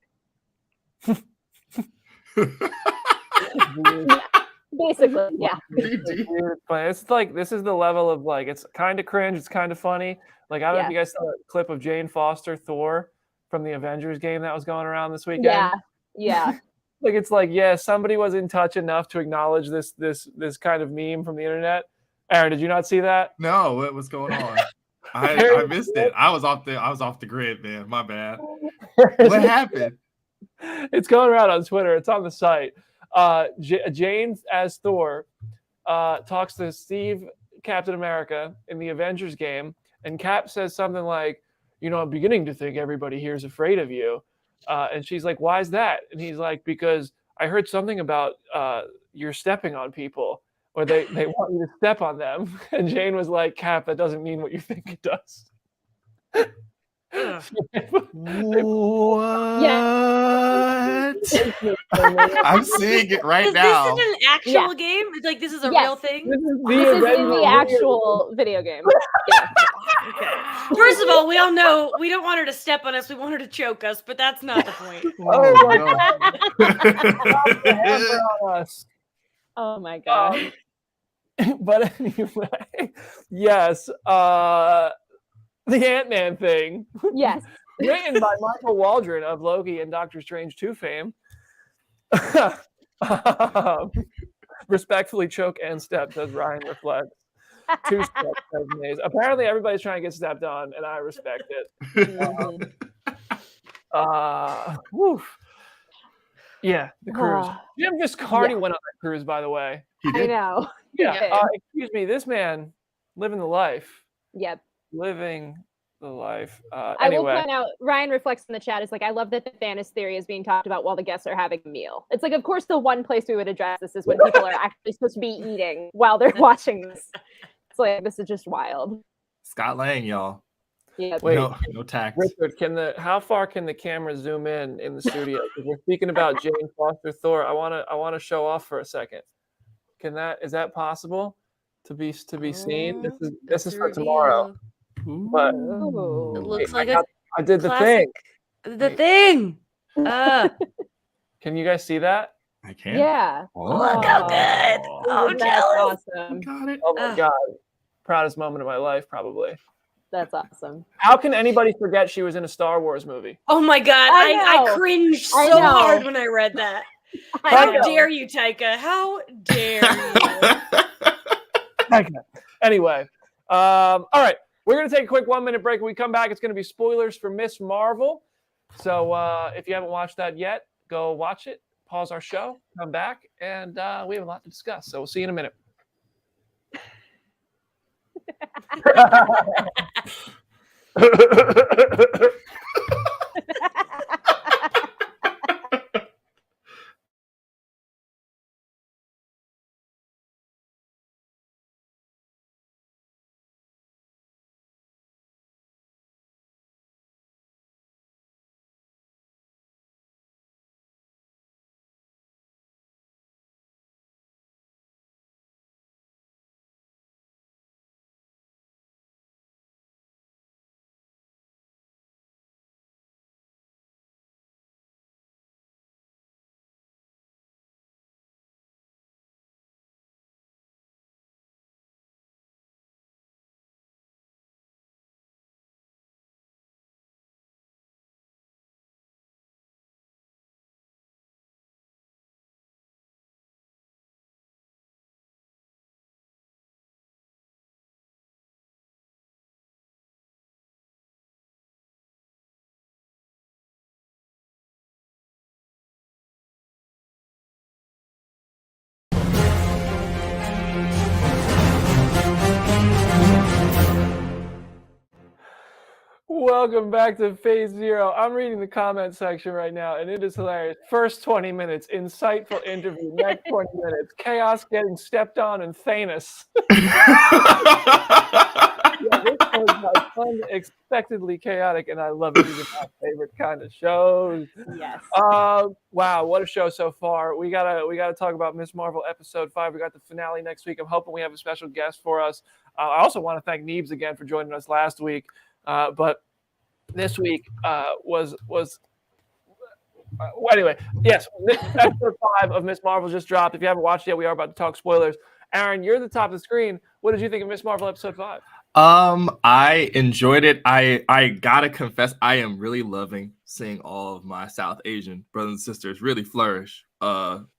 Basically, yeah. It's like, this is the level of like, it's kind of cringe, it's kind of funny. Like, I don't know if you guys saw a clip of Jane Foster Thor from the Avengers game that was going around this weekend. Yeah. Like, it's like, somebody was in touch enough to acknowledge this kind of meme from the internet. Aaron, did you not see that? No, what was going on? I missed it. I was off the grid, man. My bad. What happened? It's going around on Twitter. It's on the site. Jane as Thor talks to Steve, Captain America, in the Avengers game, and Cap says something like, I'm beginning to think everybody here is afraid of you. And she's like, why is that? And he's like, because I heard something about you're stepping on people, or they want you to step on them. And Jane was like, Cap, that doesn't mean what you think it does. What? I'm seeing it right now. This is an actual game? It's like, this is a real thing? This is in the actual video game. Yeah. Okay. First of all, we all know we don't want her to step on us. We want her to choke us, but that's not the point. Oh my God. But anyway, yes. The Ant-Man thing. Yes. Written by Michael Waldron of Loki and Doctor Strange 2 fame. Respectfully choke and step, says Ryan reflects. 2 steps, says Maze. Apparently everybody's trying to get stepped on, and I respect it. Yeah, the cruise. Jim Viscardi went on that cruise, by the way. I know. Yeah. Excuse me, this man living the life. Yep. Living the life. I will point out, Ryan reflects in the chat, is like, I love that the Thanos theory is being talked about while the guests are having a meal. It's like, of course, the one place we would address this is when people are actually supposed to be eating while they're watching this. It's like, this is just wild. Scott Lang, y'all. Yeah. Wait, no tax. Richard, how far can the camera zoom in the studio? We're speaking about Jane Foster Thor. I want to show off for a second. Is that possible to be seen? This is for tomorrow. But it looks like I did classic, the thing. Can you guys see that? I can. Yeah. Look how good. Oh, jealous. Awesome. Got it. Oh my God. Proudest moment of my life, probably. That's awesome. How can anybody forget she was in a Star Wars movie? Oh my God. I cringed so hard when I read that. How dare you, Taika? How dare you? Anyway, all right. We're going to take a quick 1 minute break. When we come back, it's going to be spoilers for Miss Marvel. So if you haven't watched that yet, go watch it. Pause our show, come back, and we have a lot to discuss. So we'll see you in a minute. Welcome back to Phase Zero. I'm reading the comment section right now, and it is hilarious. First 20 minutes, insightful interview. Next 20 minutes, chaos getting stepped on and Thanos. This was unexpectedly chaotic, and I love it. These are my favorite kind of shows. Yes. Wow, what a show so far. We gotta talk about Miss Marvel episode 5. We got the finale next week. I'm hoping we have a special guest for us. I also want to thank Neebs again for joining us last week. But this week was anyway. Yes, episode 5 of Miss Marvel just dropped. If you haven't watched it yet, we are about to talk spoilers. Aaron, you're at the top of the screen. What did you think of Miss Marvel episode 5? I enjoyed it. I gotta confess, I am really loving seeing all of my South Asian brothers and sisters really flourish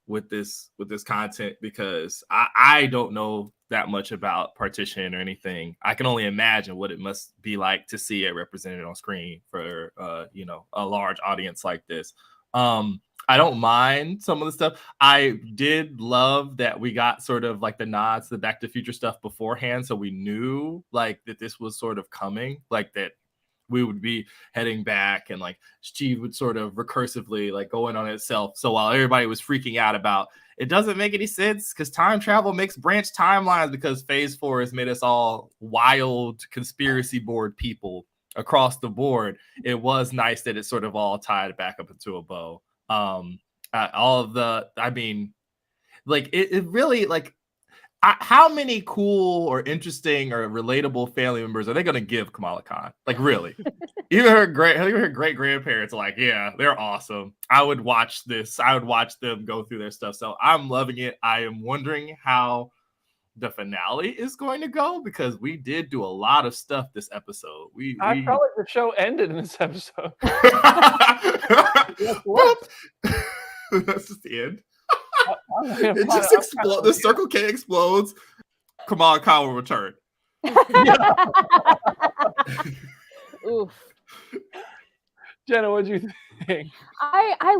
with this content, because I don't know that much about Partition or anything. I can only imagine what it must be like to see it represented on screen for a large audience like this. I don't mind some of the stuff. I did love that we got sort of like the nods to the Back to the Future stuff beforehand, so we knew like that this was sort of coming, like that we would be heading back, and like she would sort of recursively like go in on itself. So while everybody was freaking out about it doesn't make any sense because time travel makes branch timelines because Phase 4 has made us all wild conspiracy board people across the board, it was nice that it sort of all tied back up into a bow. All of the, I mean, like it really, like, how many cool or interesting or relatable family members are they going to give Kamala Khan? Like, really? Even her great grandparents are like, yeah, they're awesome. I would watch this. I would watch them go through their stuff. So I'm loving it. I am wondering how the finale is going to go, because we did do a lot of stuff this episode. I felt like the show ended in this episode. That's just the end. It just explodes. The Circle K explodes. Kamala Khan will return. Oof. Jenna, what'd you think? think? I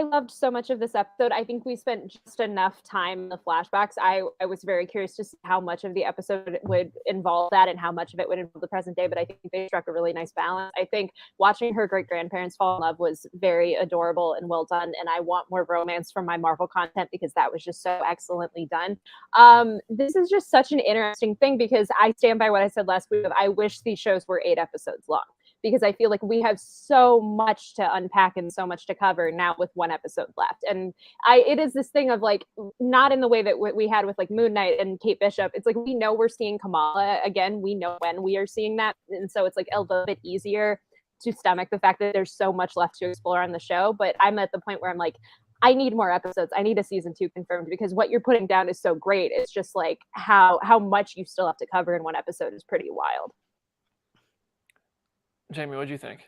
loved so much of this episode. I think we spent just enough time in the flashbacks. I was very curious to see how much of the episode would involve that and how much of it would involve the present day, but I think they struck a really nice balance. I think watching her great grandparents fall in love was very adorable and well done, and I want more romance from my Marvel content because that was just so excellently done. This is just such an interesting thing because I stand by what I said last week. I wish these shows were 8 episodes long, because I feel like we have so much to unpack and so much to cover now with 1 episode left. And it is this thing of like, not in the way that we had with like Moon Knight and Kate Bishop. It's like, we know we're seeing Kamala again. We know when we are seeing that. And so it's like a little bit easier to stomach the fact that there's so much left to explore on the show. But I'm at the point where I'm like, I need more episodes. I need a season 2 confirmed, because what you're putting down is so great. It's just like how much you still have to cover in 1 episode is pretty wild. Jamie, what do you think?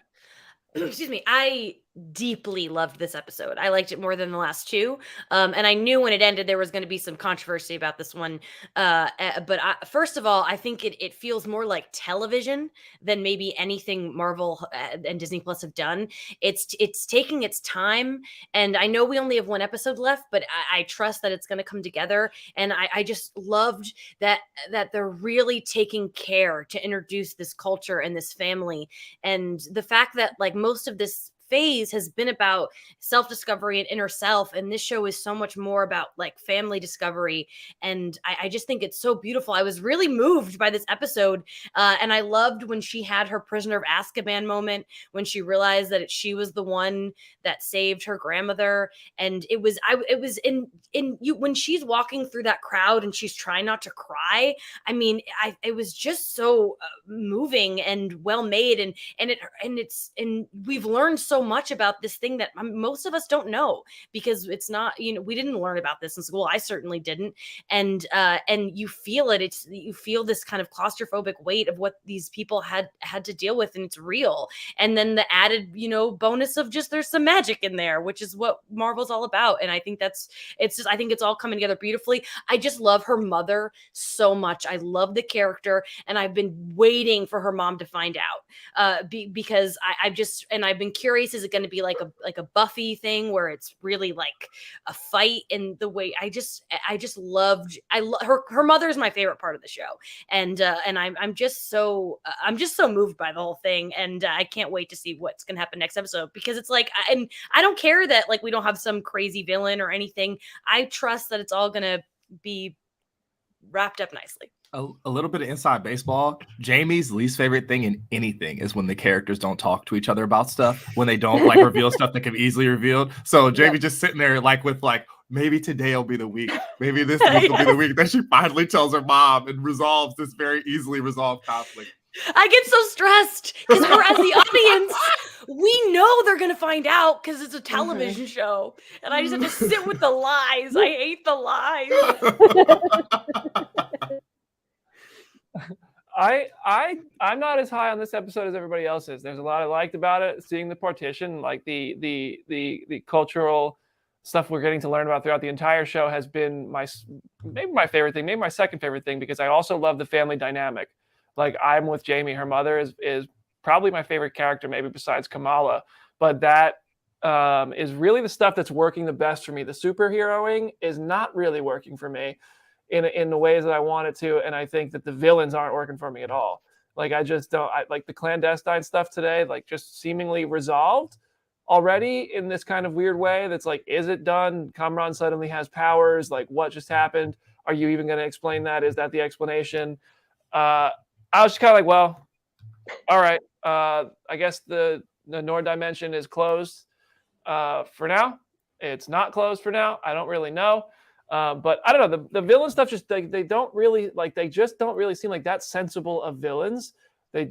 Excuse me. I deeply loved this episode. I liked it more than the last 2. And I knew when it ended, there was going to be some controversy about this one. But first of all, I think it feels more like television than maybe anything Marvel and Disney Plus have done. It's taking its time. And I know we only have 1 episode left, but I trust that it's going to come together. And I just loved that they're really taking care to introduce this culture and this family. And the fact that like most of this phase has been about self-discovery and inner self, and this show is so much more about like family discovery, and I just think it's so beautiful. I was really moved by this episode, and I loved when she had her Prisoner of Azkaban moment, when she realized that she was the one that saved her grandmother. And it was when she's walking through that crowd and she's trying not to cry. I mean, it was just so moving and well made, and we've learned so much about this thing that most of us don't know, because it's not, we didn't learn about this in school. I certainly didn't. And you feel it. You feel this kind of claustrophobic weight of what these people had to deal with, and it's real. And then the added, bonus of just there's some magic in there, which is what Marvel's all about. And I think I think it's all coming together beautifully. I just love her mother so much. I love the character, and I've been waiting for her mom to find out, because I've been curious, is it going to be like a Buffy thing where it's really like a fight? In the way I just loved, her mother is my favorite part of the show, and I'm just so moved by the whole thing, and I can't wait to see what's going to happen next episode, because it's like, and I don't care that like we don't have some crazy villain or anything. I trust that it's all going to be wrapped up nicely. A little bit of inside baseball. Jamie's least favorite thing in anything is when the characters don't talk to each other about stuff, when they don't like reveal stuff that can be easily revealed. So Jamie just sitting there like with like, maybe today will be the week. Maybe this week will be the week that she finally tells her mom and resolves this very easily resolved conflict. I get so stressed because we're, as the audience, we know they're going to find out because it's a television show. And I just have to sit with the lies. I hate the lies. I'm not as high on this episode as everybody else is. There's a lot I liked about it. Seeing the partition, like the cultural stuff we're getting to learn about throughout the entire show has been maybe my favorite thing, maybe my second favorite thing, because I also love the family dynamic. Like, I'm with Jamie. Her mother is probably my favorite character, maybe besides Kamala. But that is really the stuff that's working the best for me. The superheroing is not really working for me in the ways that I want it to, and I think that the villains aren't working for me at all. Like, I just don't. Like the clandestine stuff today, like just seemingly resolved already in this kind of weird way. That's like, is it done? Kamran suddenly has powers. Like, what just happened? Are you even going to explain that? Is that the explanation? I was just kind of like, well, all right. I guess the Nord dimension is closed for now. It's not closed for now. I don't really know. But I don't know. The villain stuff just they just don't really seem like that sensible of villains. They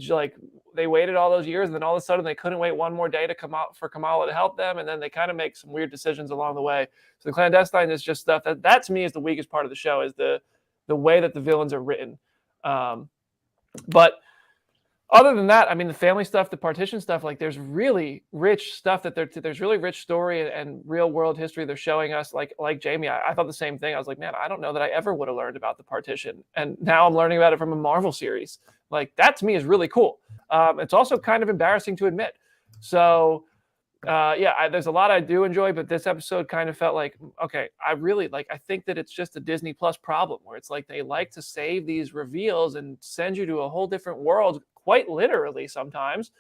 waited all those years, and then all of a sudden they couldn't wait one more day to come out for Kamala to help them, and then they kind of make some weird decisions along the way. So the clandestine is just stuff that to me is the weakest part of the show, is the way that the villains are written. But other than that, I mean, the family stuff, the partition stuff, like there's really rich stuff there's really rich story and real world history they're showing us. Like Jamie, I thought the same thing. I was like, man, I don't know that I ever would have learned about the partition. And now I'm learning about it from a Marvel series. Like, that to me is really cool. It's also kind of embarrassing to admit. So there's a lot I do enjoy, but this episode kind of felt like, okay, I think that it's just a Disney Plus problem where it's like they like to save these reveals and send you to a whole different world, quite literally sometimes,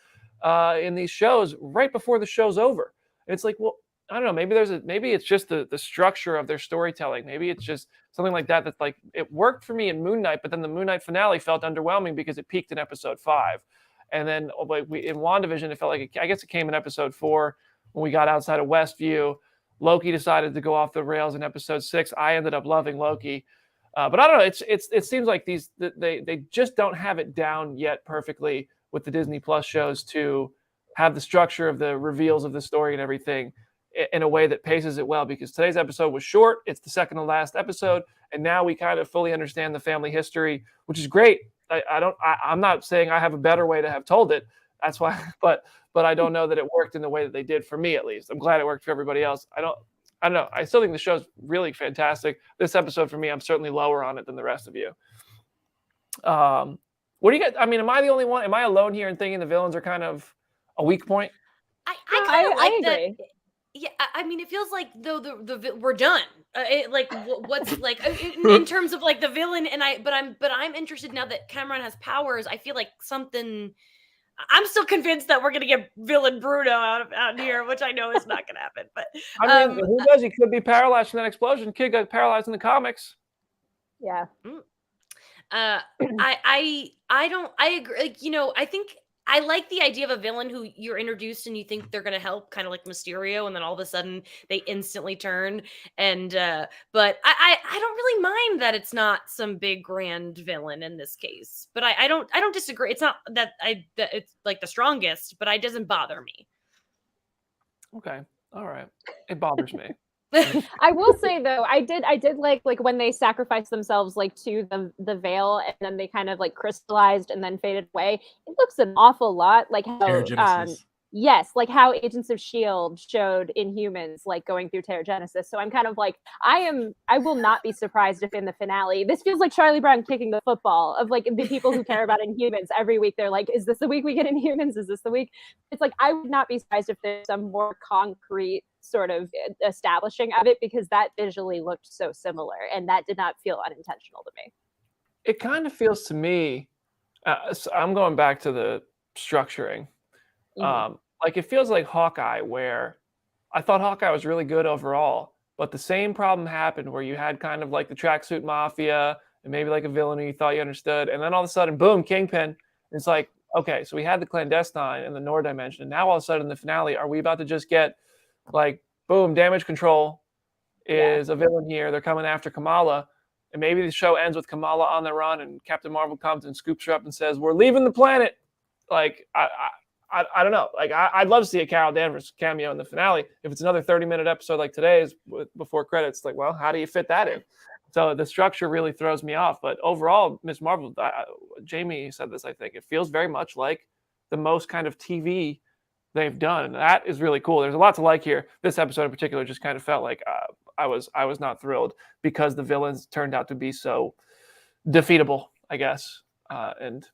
in these shows right before the show's over. And it's like, well, I don't know, maybe it's just the structure of their storytelling. Maybe it's just something like that. That's like, it worked for me in Moon Knight, but then the Moon Knight finale felt underwhelming because it peaked in episode 5. And then in WandaVision, it felt like, I guess it came in episode 4 when we got outside of Westview. Loki decided to go off the rails in episode 6. I ended up loving Loki. But I don't know. It seems like they just don't have it down yet perfectly with the Disney Plus shows to have the structure of the reveals of the story and everything in a way that paces it well, because today's episode was short. It's the second to last episode. And now we kind of fully understand the family history, which is great. I'm not saying I have a better way to have told it. That's why, but I don't know that it worked in the way that they did for me, at least. I'm glad it worked for everybody else. I don't know. I still think the show's really fantastic. This episode for me, I'm certainly lower on it than the rest of you. What do you get? I mean, am I the only one? Am I alone here in thinking the villains are kind of a weak point? I agree. Yeah, I mean, it feels like though we're done. What's like in terms of like the villain, and I'm interested now that Cameron has powers. I feel like something. I'm still convinced that we're gonna get villain Bruno out here, which I know is not gonna happen. But I mean, who knows? He could be paralyzed from that explosion. Kid got paralyzed in the comics. Yeah. I agree. Like, I think I like the idea of a villain who you're introduced and you think they're going to help, kind of like Mysterio, and then all of a sudden they instantly turn. And but I don't really mind that it's not some big grand villain in this case. But I don't disagree. It's not that it's like the strongest, but it doesn't bother me. Okay, all right, it bothers me. I will say though, I did like when they sacrificed themselves like to the veil, and then they kind of like crystallized and then faded away. It looks an awful lot like how yes, like how Agents of S.H.I.E.L.D. showed Inhumans like going through Terrigenesis. So I'm kind of like, I will not be surprised if in the finale, this feels like Charlie Brown kicking the football of like the people who care about Inhumans every week. They're like, is this the week we get Inhumans? Is this the week? It's like, I would not be surprised if there's some more concrete sort of establishing of it, because that visually looked so similar and that did not feel unintentional to me. It kind of feels to me, so I'm going back to the structuring. Like it feels like Hawkeye, where I thought Hawkeye was really good overall, but the same problem happened where you had kind of like the tracksuit mafia and maybe like a villain who you thought you understood, and then all of a sudden, boom, Kingpin. It's like, okay, so we had the clandestine and the Nord dimension, and now all of a sudden in the finale, are we about to just get like, boom, Damage Control is a villain here. They're coming after Kamala, and maybe the show ends with Kamala on the run, and Captain Marvel comes and scoops her up and says, "We're leaving the planet." Like, I don't know. Like, I'd love to see a Carol Danvers cameo in the finale. If it's another 30-minute episode like today's before credits, like, well, how do you fit that in? So the structure really throws me off. But overall, Ms. Marvel, Jamie said this, I think, it feels very much like the most kind of TV they've done, and that is really cool. There's a lot to like here. This episode in particular just kind of felt like I was not thrilled because the villains turned out to be so defeatable, I guess. And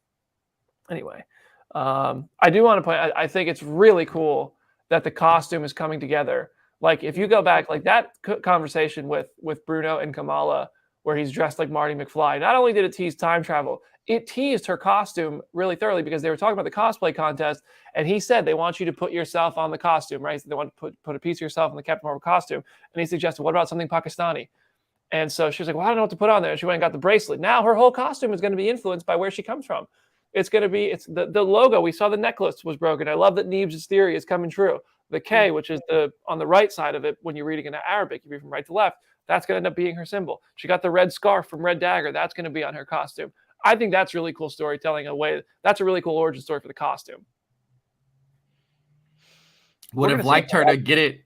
anyway, I do want to point. I think it's really cool that the costume is coming together. Like if you go back, like that conversation with Bruno and Kamala, where he's dressed like Marty McFly. Not only did it tease time travel, it teased her costume really thoroughly, because they were talking about the cosplay contest, and he said they want you to put yourself on the costume, right? So they want to put a piece of yourself in the Captain Marvel costume, and he suggested, what about something Pakistani? And so she was like, well, I don't know what to put on there. And she went and got the bracelet. Now her whole costume is going to be influenced by where she comes from. It's going to be, it's the logo. We saw the necklace was broken. I love that Neebs' theory is coming true. The K, which is on the right side of it, when you're reading in Arabic, you read from right to left, that's going to end up being her symbol. She got the red scarf from Red Dagger. That's going to be on her costume. I think that's really cool storytelling. That's a really cool origin story for the costume. Would have liked her to get it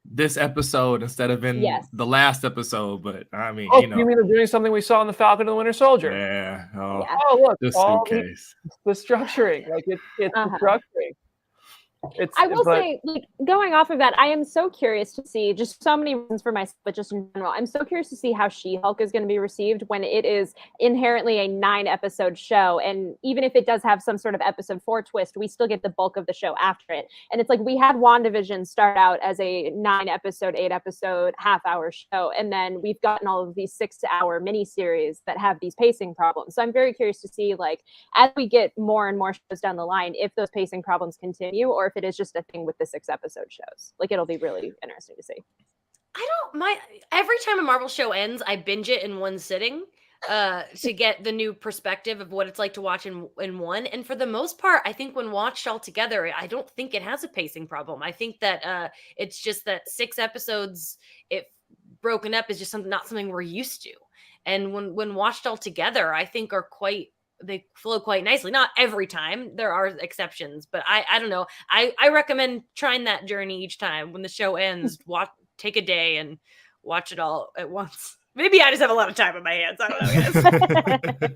this episode instead of in the last episode, but I mean, you mean they're doing something we saw in the Falcon and the Winter Soldier? Yeah. Oh look, the suitcase. The structuring, like it's the structuring. I will say, like, going off of that, I am so curious to see, just so many reasons for myself, but just in general, I'm so curious to see how She-Hulk is going to be received when it is inherently a 9-episode show. And even if it does have some sort of episode 4 twist, we still get the bulk of the show after it. And it's like we had WandaVision start out as a 9-episode, 8-episode, half-hour show. And then we've gotten all of these 6-hour miniseries that have these pacing problems. So I'm very curious to see, like, as we get more and more shows down the line, if those pacing problems continue or if it is just a thing with the 6-episode shows. Like, it'll be really interesting to see. Every time a Marvel show ends, I binge it in one sitting to get the new perspective of what it's like to watch in one. And for the most part, I think when watched all together, I don't think it has a pacing problem. I think that it's just that 6 episodes, if broken up, is just not something we're used to. And when watched all together, I think they flow quite nicely. Not every time, there are exceptions, but I don't know. I recommend trying that journey each time. When the show ends, take a day and watch it all at once. Maybe I just have a lot of time on my hands. I don't know.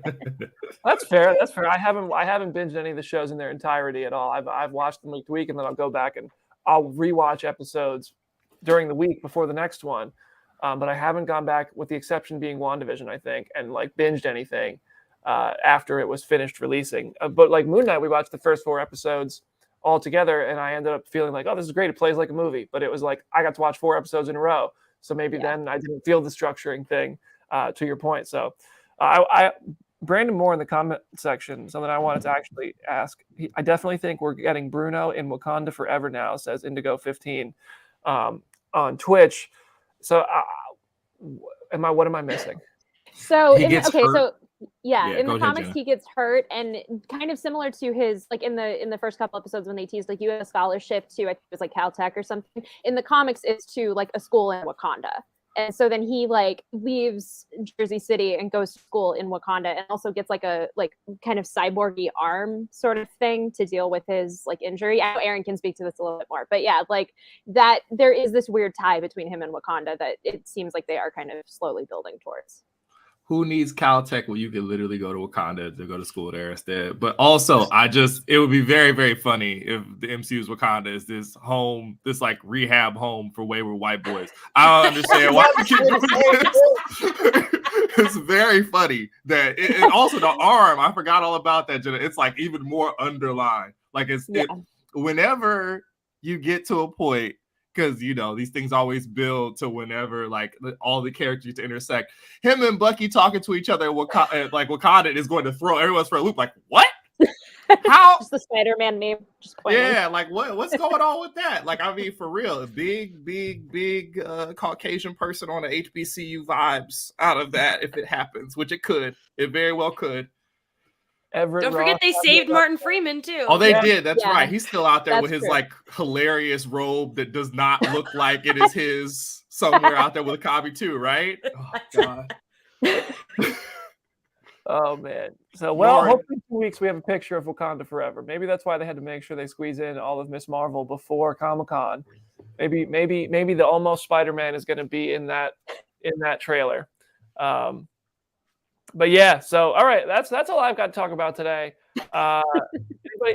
That's fair. That's fair. I haven't binged any of the shows in their entirety at all. I've watched them week to week, and then I'll go back and I'll rewatch episodes during the week before the next one. But I haven't gone back, with the exception being WandaVision, I think, and like binged anything after it was finished releasing. But like Moon Knight, we watched the first 4 episodes all together, and I ended up feeling like, oh, this is great. It plays like a movie. But it was like I got to watch 4 episodes in a row. So maybe then I didn't feel the structuring thing, to your point. So Brandon Moore in the comment section, something I wanted to actually ask. I definitely think we're getting Bruno in Wakanda Forever now, says Indigo15 on Twitch. So what am I missing? So in the comics, Jenna. he gets hurt, and kind of similar to his, like in the first couple episodes when they teased like you have a scholarship to, I think it was like Caltech or something. In the comics, it's to like a school in Wakanda, and so then he like leaves Jersey City and goes to school in Wakanda, and also gets like a kind of cyborgy arm sort of thing to deal with his like injury. I know Aaron can speak to this a little bit more, but yeah, like that there is this weird tie between him and Wakanda that it seems like they are kind of slowly building towards. Who needs Caltech when you could literally go to Wakanda to go to school there instead? But also, it would be very, very funny if the MCU's Wakanda is this home, this like rehab home for wayward white boys. I don't understand why we keep doing this. It's very funny that, and also the arm, I forgot all about that, Jenna. It's like even more underlined. Like whenever you get to a point, because these things always build to whenever like all the characters to intersect. Him and Bucky talking to each other, Wakanda is going to throw everyone's for a loop. Like, what? How? Just the Spider-Man meme. Just yeah, like what's going on with that? Like, I mean, for real, a big Caucasian person on the HBCU vibes out of that if it happens, which it could. It very well could. Don't forget they saved Martin Freeman too. Oh, they did. That's right. He's still out there with his like hilarious robe that does not look like it is his somewhere out there with a copy too, right? Oh God. Oh man. So hopefully in 2 weeks we have a picture of Wakanda Forever. Maybe that's why they had to make sure they squeeze in all of Miss Marvel before Comic-Con. Maybe the almost Spider-Man is going to be in that trailer. But yeah, so all right, that's all I've got to talk about today.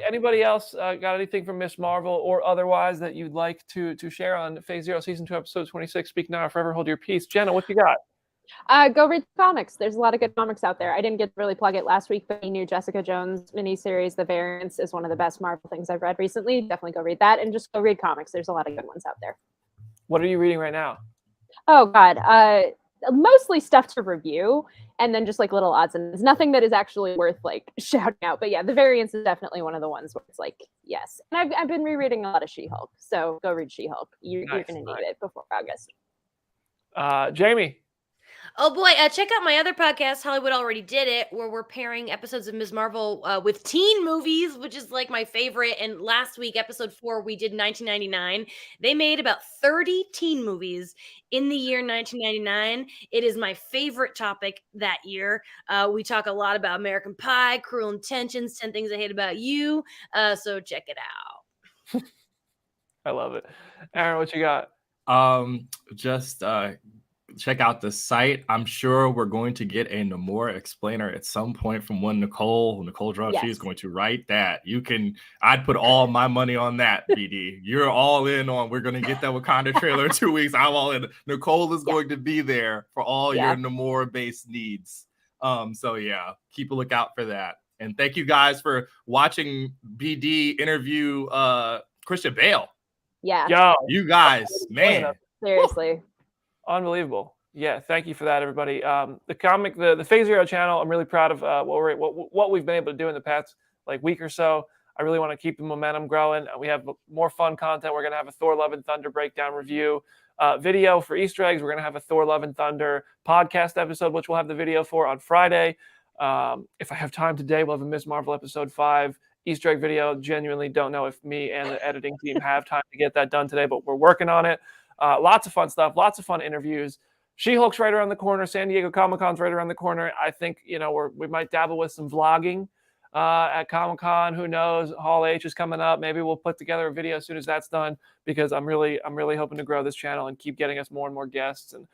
Anybody else got anything from Miss Marvel or otherwise that you'd like to share on Phase Zero, Season 2, Episode 26? Speak now or forever hold your peace. Jenna, what you got? Go read the comics. There's a lot of good comics out there. I didn't get to really plug it last week, but the new Jessica Jones miniseries, The Variants, is one of the best Marvel things I've read recently. Definitely go read that, and just go read comics. There's a lot of good ones out there. What are you reading right now? Oh God, mostly stuff to review, and then just like little odds and ends. Nothing that is actually worth like shouting out. But yeah, The Variants is definitely one of the ones where it's like, yes. And I've been rereading a lot of She-Hulk, so go read She-Hulk. You're going to need it before August. Jamie. Oh boy, check out my other podcast, Hollywood Already Did It, where we're pairing episodes of Ms. Marvel with teen movies, which is like my favorite. And last week, episode 4, we did 1999. They made about 30 teen movies in the year 1999. It is my favorite topic that year. We talk a lot about American Pie, Cruel Intentions, 10 Things I Hate About You. So check it out. I love it. Aaron, what you got? Just check out the site. I'm sure we're going to get a Namor explainer at some point from one Nicole Drum. Yes. She's going to write that. I'd put all my money on that, BD. You're all in on, we're going to get that Wakanda trailer in 2 weeks. I'm all in. Nicole is going to be there for all your Namor-based needs. So yeah, keep a lookout for that. And thank you guys for watching BD interview Christian Bale. Yeah. Yo, you guys, man. Seriously. Unbelievable. Yeah, thank you for that, everybody. The Phase Zero channel, I'm really proud of what we've been able to do in the past week or so. I really want to keep the momentum growing. We have more fun content. We're going to have a Thor Love and Thunder breakdown review video for Easter eggs. We're going to have a Thor Love and Thunder podcast episode, which we'll have the video for on Friday. If I have time today, we'll have a Ms. Marvel episode 5 Easter egg video. Genuinely don't know if me and the editing team have time to get that done today, but we're working on it. Lots of fun stuff, lots of fun interviews. She-Hulk's right around the corner. San Diego Comic-Con's right around the corner. I think, we might dabble with some vlogging at Comic-Con. Who knows? Hall H is coming up. Maybe we'll put together a video as soon as that's done, because I'm really hoping to grow this channel and keep getting us more and more guests. And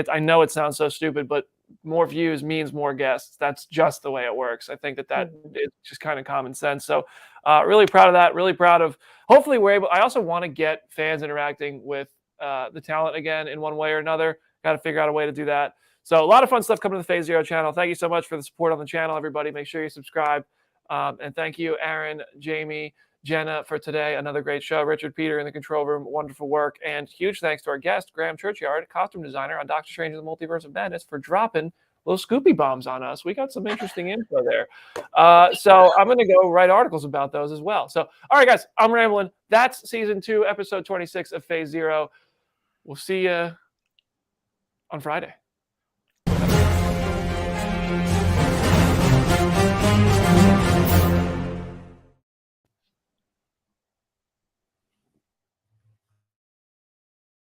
I know it sounds so stupid, but more views means more guests. That's just the way it works. I think that it's just kind of common sense. So really proud of that. Really proud of, hopefully I also want to get fans interacting with the talent again in one way or another. Got to figure out a way to do that. So a lot of fun stuff coming to the Phase Zero channel. Thank you so much for the support on the channel, everybody. Make sure you subscribe. And thank you, Aaron, Jamie, Jenna, for today. Another great show. Richard, Peter in the control room. Wonderful work. And huge thanks to our guest, Graham Churchyard, costume designer on Doctor Strange and the Multiverse of Madness, for dropping little Scoopy bombs on us. We got some interesting info there. So I'm going to go write articles about those as well. So, all right, guys, I'm rambling. That's season 2, episode 26 of Phase Zero. We'll see you on Friday.